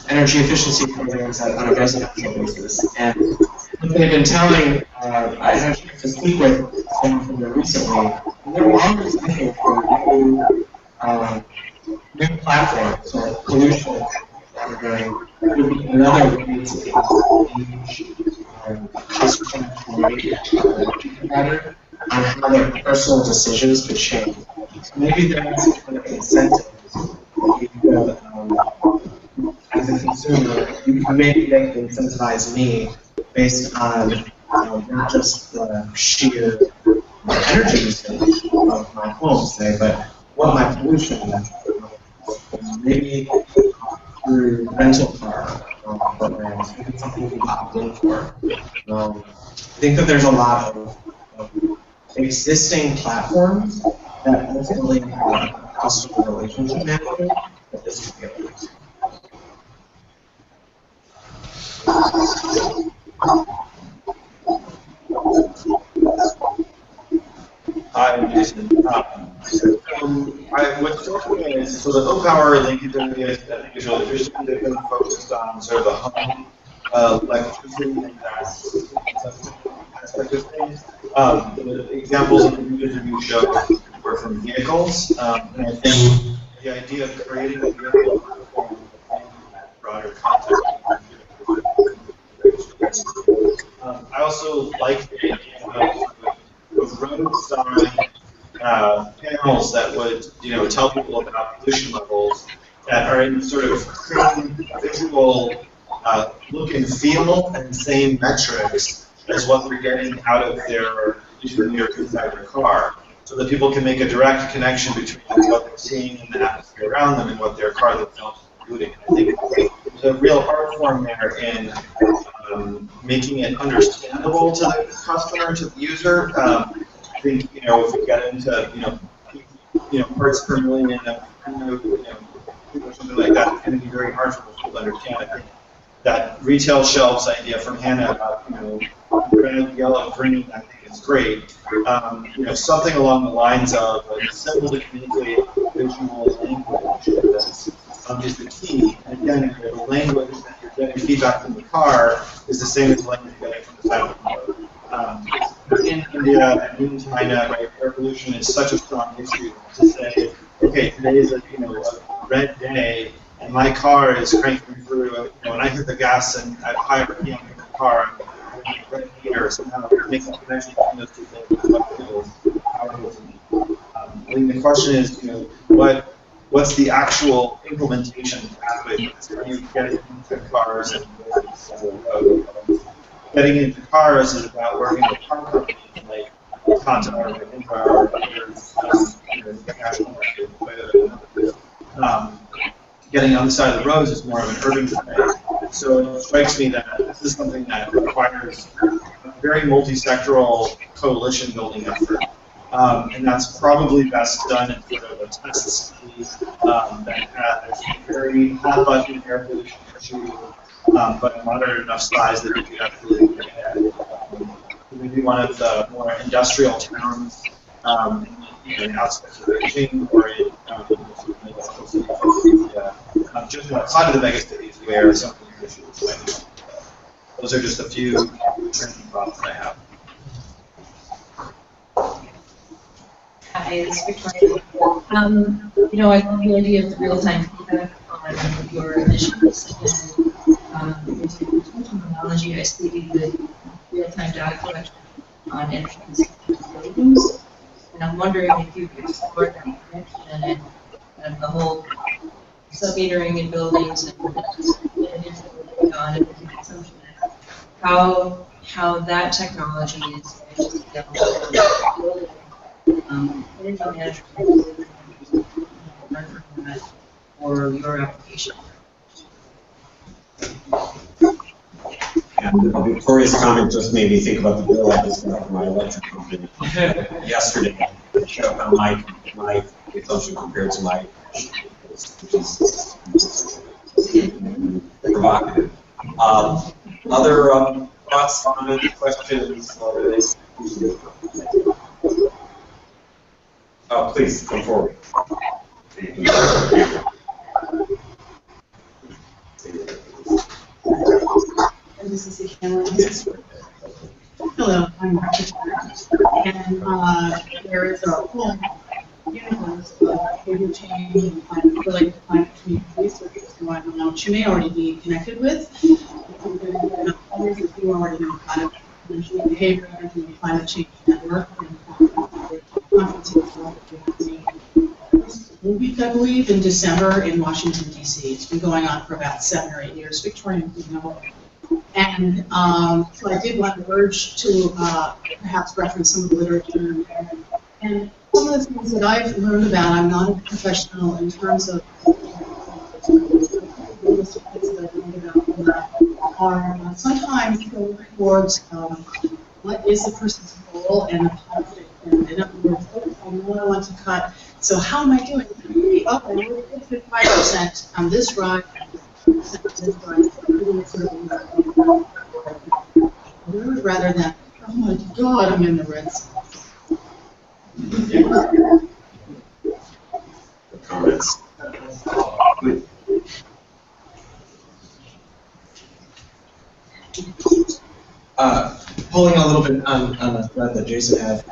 B: energy efficiency programs on a residential basis. And what they've been telling, I had a chance to speak with someone from there recently, and they're always looking for new platforms or pollution monitoring would be another way to each customer community better on how their personal decisions could change. So maybe there's kind of incentives that you could, as a consumer, maybe they can incentivize me based on not just the sheer energy usage of my home, say, but what my pollution is. Maybe through rental car programs, maybe something we opt in for. I think that there's a lot of existing platforms that ultimately have customer relationship management that this could be able to.
C: Hi, I'm Jason. What's interesting is, so the low power linkage area, I think is really interesting. They've been focused on sort of the home electricity and gas aspect of things. The examples of the images you showed were from vehicles, and I think the idea of creating a vehicle platform in that broader context. I also like the idea of roadside panels that would, tell people about pollution levels that are in sort of same visual look and feel and same metrics as what they're getting out of their inside their car, so that people can make a direct connection between what they're seeing in the atmosphere around them and what their car themselves is polluting. I think there's a real art form there in making it understandable to the customer, to the user. I think, if we get into, parts per million of, something like that, it's going to be very hard for people to understand. I think that retail shelves idea from Hannah about, red, yellow, green, I think is great. Something along the lines of simple to communicate visual language is the key. And again, the language that you're getting feedback from the car is the same as the language you're getting from the side of the road. In India and in China, right, air pollution is such a strong issue to say, okay, today is a red day, and my car is cranking through. When I hit the gas and at high RPM in the car, I'm having a red meter, somehow making a connection between those two things is what feels powerful to me. I think the question is, what's the actual implementation pathway? Are you getting into cars and road? Getting into cars is about working with car companies like Continental or Mahindra or others, international market. Getting on the side of the roads is more of an urban thing. So it strikes me that this is something that requires a very multi-sectoral coalition building effort. And that's probably best done in sort of a test that has very hot button air pollution issue, but a moderate enough size that you could actually get ahead. Maybe one of the more industrial towns in the outskirts of Beijing or in just outside of the megacities where some of the issues might be. Those are just a few trending thoughts that I have.
L: Hi, it's Victoria. I love the idea of the real-time feedback on your emissions, and there's a terminology I see with real-time data collection on energy consumption buildings, and I'm wondering if you could explore that connection and the whole sub-metering in buildings and on energy consumption, how that technology is energy management for your application.
A: And Victoria's comment just made me think about the bill I just got from my electric company yesterday. It showed how my consumption compared to my, which is provocative. Other thoughts, comments, questions? Oh, please come forward.
S: This is Yes. Hello, I'm Dr. And there is a whole universe of behavior change and climate-related climate change research that's going on, which you may already be connected with. others, as you already know, kind of mentioned the Behavior Energy and Climate Change Network, and the conference itself this week, I believe, in December in Washington, D.C. It's been going on for about 7 or 8 years. Victoria, you know. And so I did want to urge to perhaps reference some of the literature. And some of the things that I've learned about, I'm not a professional in terms of are sometimes go towards what is the person's goal and the positive. And in other words, I know I want to cut, so how am I doing? Oh, I only did 55% on this ride, 50% on this ride. Rather than, oh my God, I'm in the red zone.
A: Comments.
B: Pulling a little bit on the thread that Jason had,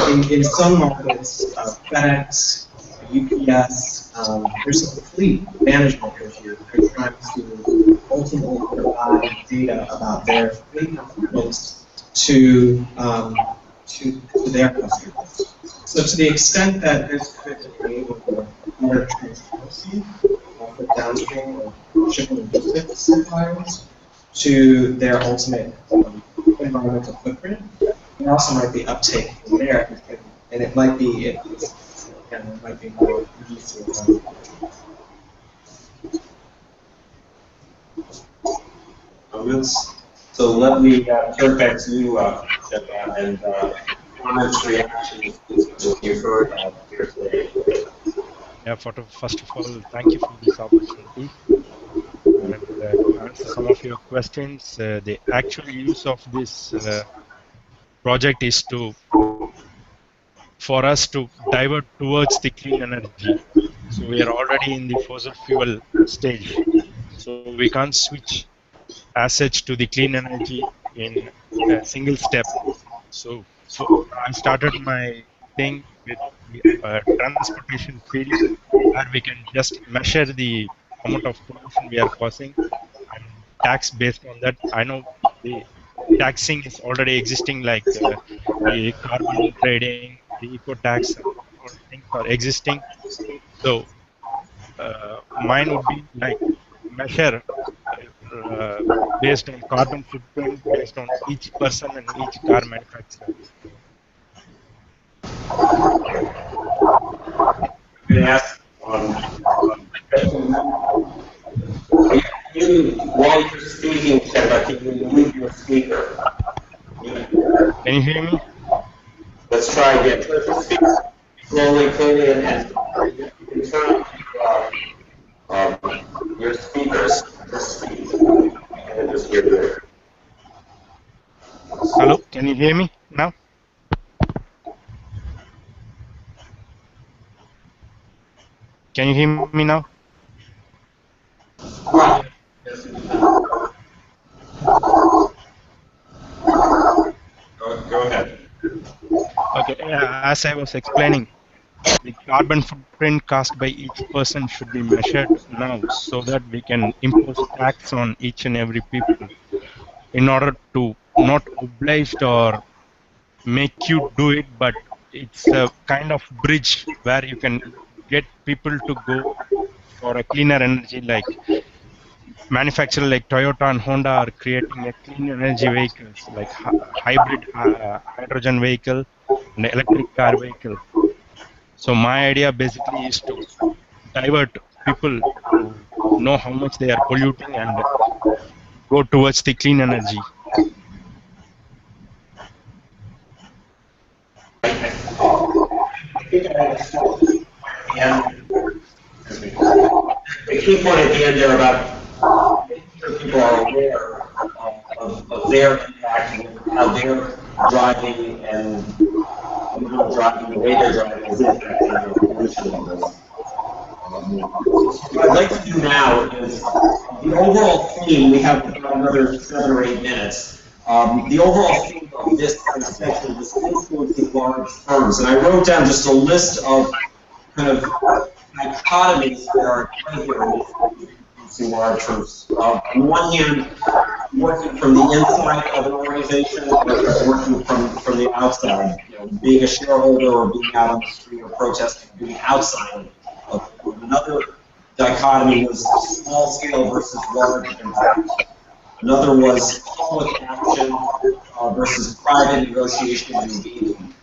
B: in some markets, FedEx, UPS, there's some fleet management issues. They're trying to ultimately provide data about their fleet performance to their customers. So to the extent that this could enable more transparency for downstream or shipping logistics suppliers to their ultimate environmental footprint, there also might be uptake from there, and it might be it might be more easy.
A: Comments? So let me turn back to you, Stefan, and comments, reactions to what you've heard here today.
R: Yeah, first of all, thank you for this opportunity. And to answer some of your questions, the actual use of this project is for us to divert towards the clean energy. So we are already in the fossil fuel stage. So we can't switch as such to the clean energy in a single step. So I started my thing with the transportation field, where we can just measure the amount of pollution we are causing and tax based on that. I know the taxing is already existing, like the carbon trading, the eco tax, and all things are existing. So mine would be like measure based on carbon footprint, based on each person and each car manufacturer.
A: Ask while you're speaking, Sarah, can you move your speaker?
R: Can you hear me?
A: Let's try again. Let's speak slowly, clearly, and you can turn your speakers to speak. And just hear you.
R: Hello, can you hear me now? Can you hear me now?
A: Go ahead.
R: Okay, as I was explaining, the carbon footprint caused by each person should be measured now so that we can impose tax on each and every people in order to not obliged or make you do it, but it's a kind of bridge where you can get people to go for a cleaner energy, like manufacturers like Toyota and Honda are creating a clean energy vehicles like hybrid hydrogen vehicle and electric car vehicle. So my idea basically is to divert people to know how much they are polluting and go towards the clean energy.
A: And the key point at the end there about making sure people are aware of their impact and how they're driving and not driving the way they're driving is impacting the pollution levels. What I'd like to do now is the overall theme, we have about another 7 or 8 minutes. The overall theme of this section is influencing large firms. And I wrote down just a list of kind of dichotomies that are here in influencing large firms. On one hand, working from the inside of an organization or working from the outside, being a shareholder or being out on the street or protesting, being outside of another dichotomy was small scale versus large impact. Another was public action versus private negotiation and engagement.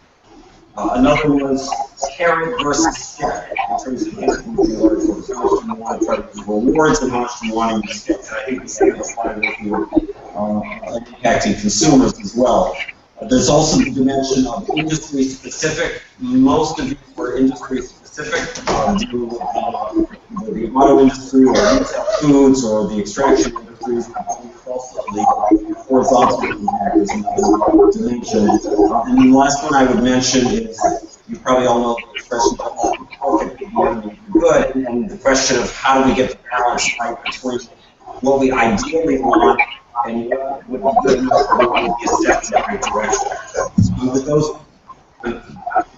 A: Another was carrot versus stick in terms of influencing large groups. How much do you want to try to use rewards and how much do you want to use sticks? And I think the same applies working with impacting consumers as well. There's also the dimension of industry specific. Most of these were industry specific, dealing with the auto industry or retail foods or the extraction industries. Also the horizontal impact is another dimension. And then the last one I would mention is, you probably all know the expression of perfect the enemy of the good, and the question of how do we get the balance right between what we ideally want and what would be good enough for what would be a step in the right direction. So with those,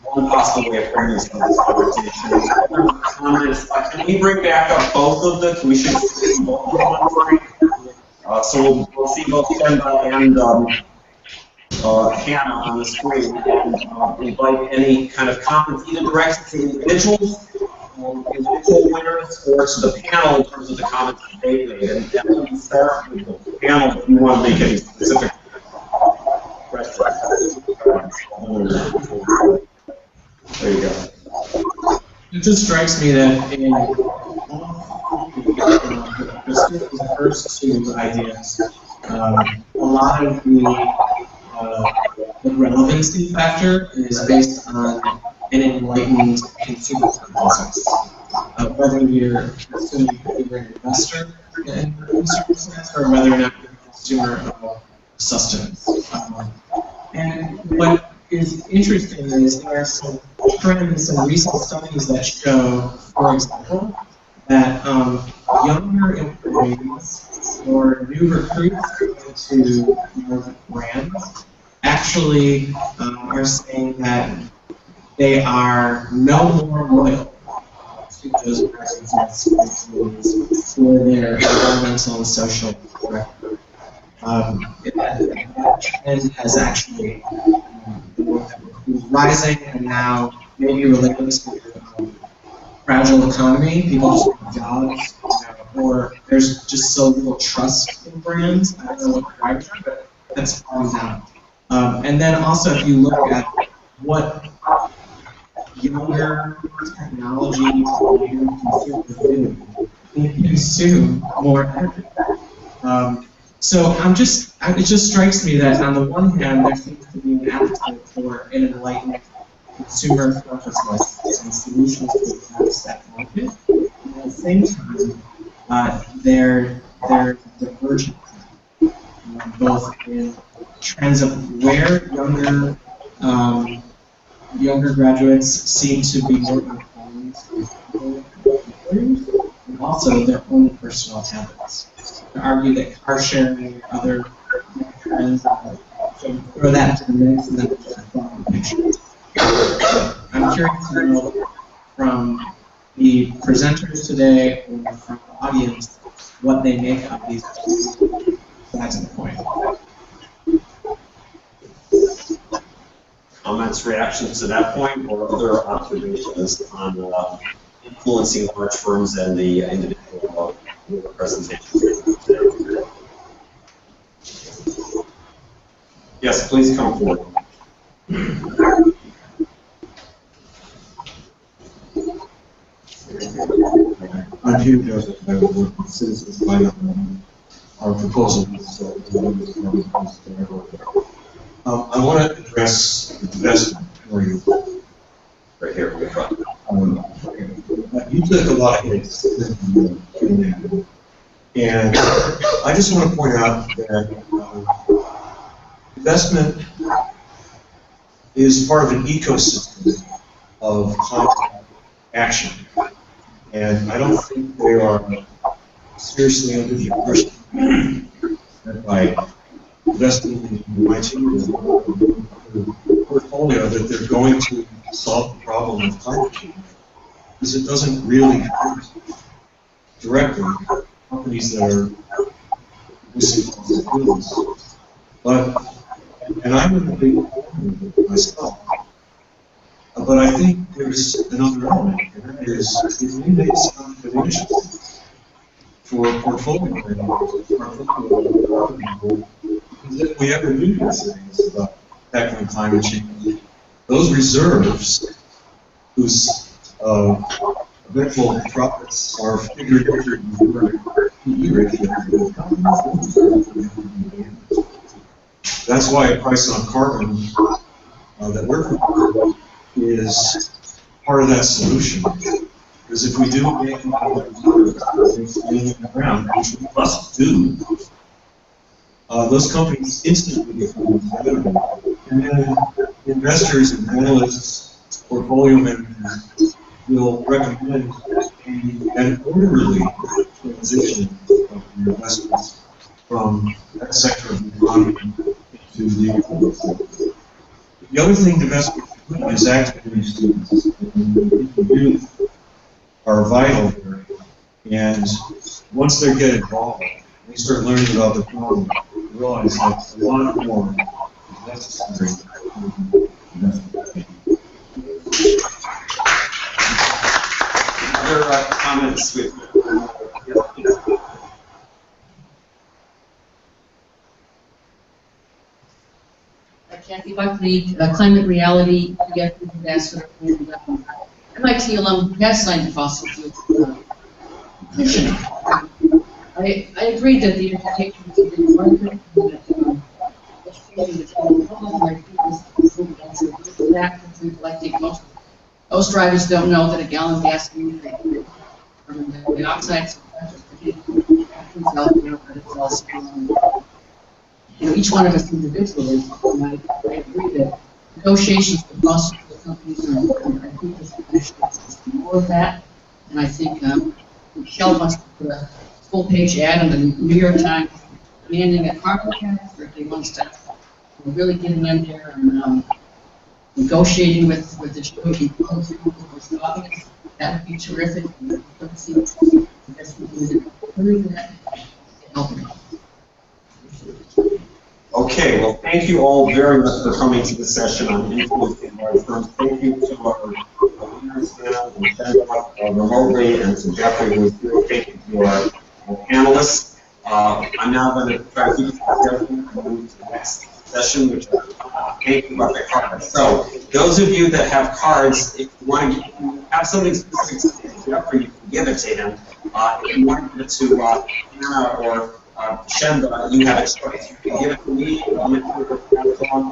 A: one possible way of framing some of this conversation. Comments, can we bring back up both of them? We should see both of them on screen. So we'll see both Senda and Hannah on the screen, and invite any kind of comments either directed to individuals, individual winners, or to the panel in terms of the comments that they made. And let me start with the panel if you want to make any specific questions. There you go.
B: It just strikes me that in the first two ideas, a lot of the relevancy factor is based on an enlightened consumer process. Whether you're assuming you're an investor in consumer business or whether or not you're a consumer of sustenance. And what is interesting is there are some trends and recent studies that show, for example, that younger employees or new recruits into brands actually are saying that they are no more loyal to those brands for their environmental and social record. That trend has actually rising and now maybe related to fragile economy. People just want jobs, or there's just so little trust in brands. I don't know what drives it, but that's calmed down. And then also, if you look at what younger technology consumers do, they consume more energy. So it just strikes me that on the one hand, there seems to be an appetite for an enlightened consumer consciousness and solutions to address that market. And at the same time, they're divergent, both in trends of where younger graduates seem to be more informed and also their own personal habits. To argue that car sharing and other trends, so throw that to the mix and then just follow the picture. I'm curious to know from the presenters today or from the audience what they make of these sides of the coin.
A: Comments, reactions to that point, or other observations on influencing large firms and the individual presentations? Yes, please come forward.
T: I'm Hugh Joseph. I work with Citizens Climate. Our proposal is I want to address investment for you.
A: Right here, in front.
T: You took a lot of hits, and I just want to point out that investment is part of an ecosystem of climate action, and I don't think they are seriously under the impression that by investing in MIT portfolio that they're going to solve the problem of climate change, because it doesn't really hurt directly companies that are obviously fossil fuels. But, and I'm a big proponent of it myself, but I think there's another element, and that is it may make some financial sense for portfolio managers, because if we ever do these things about tackling climate change, those reserves, whose eventual profits are figured into the PE ratio, that's why a price on carbon that we're proposing is part of that solution. Because if we do make things in the ground, which we must do, those companies instantly become competitive. And then investors and analysts, portfolio managers will recommend an orderly transition of your investments from that sector of the economy to the other sector. The other thing investors do is activating students. And youth are vital here. And once they get involved, they start learning about the problem, realize that a lot more is necessary.
A: Other comments with
L: Kathy Buckley, Climate Reality, get ambassador. MIT alum has signed the fossil fuel petition. I agree that the implications of the environment most drivers don't know that a gallon of gasoline carbon dioxide each one of us individually, and I agree that negotiations with fossil fuel companies are, I think there's more of that, and I think Shell wants to put a full-page ad in the New York Times demanding a carbon tax, or if they want to really getting in there and negotiating with the Djibouti companies, that would be terrific. Let's see if we can do that. Helping.
A: Okay, well, thank you all very much for coming to the session on influencing large firms. Thank you to our leaders now, remotely, and to Jeffrey, who is here. Thank you to our panelists. I'm now going to try to keep it and move to the next session, which is thank you about the cards. So, those of you that have cards, if you want to have something specific to Jeffrey, you can give it to him. If you want it to Anna or Shenda, you have a choice. You can give it to me, or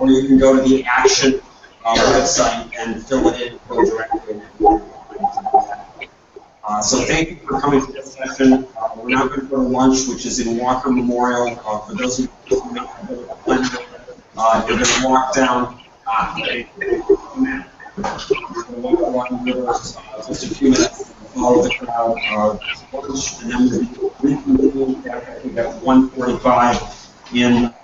A: you can go to the Action website and fill it in, go directly. So thank you for coming to this session. We're now going to go to lunch, which is in Walker Memorial. For those of you who may have been at Clinton, you're going to walk down. You're going to walk just a few minutes. Follow the crowd, and then we'll reconvene at 1:45 in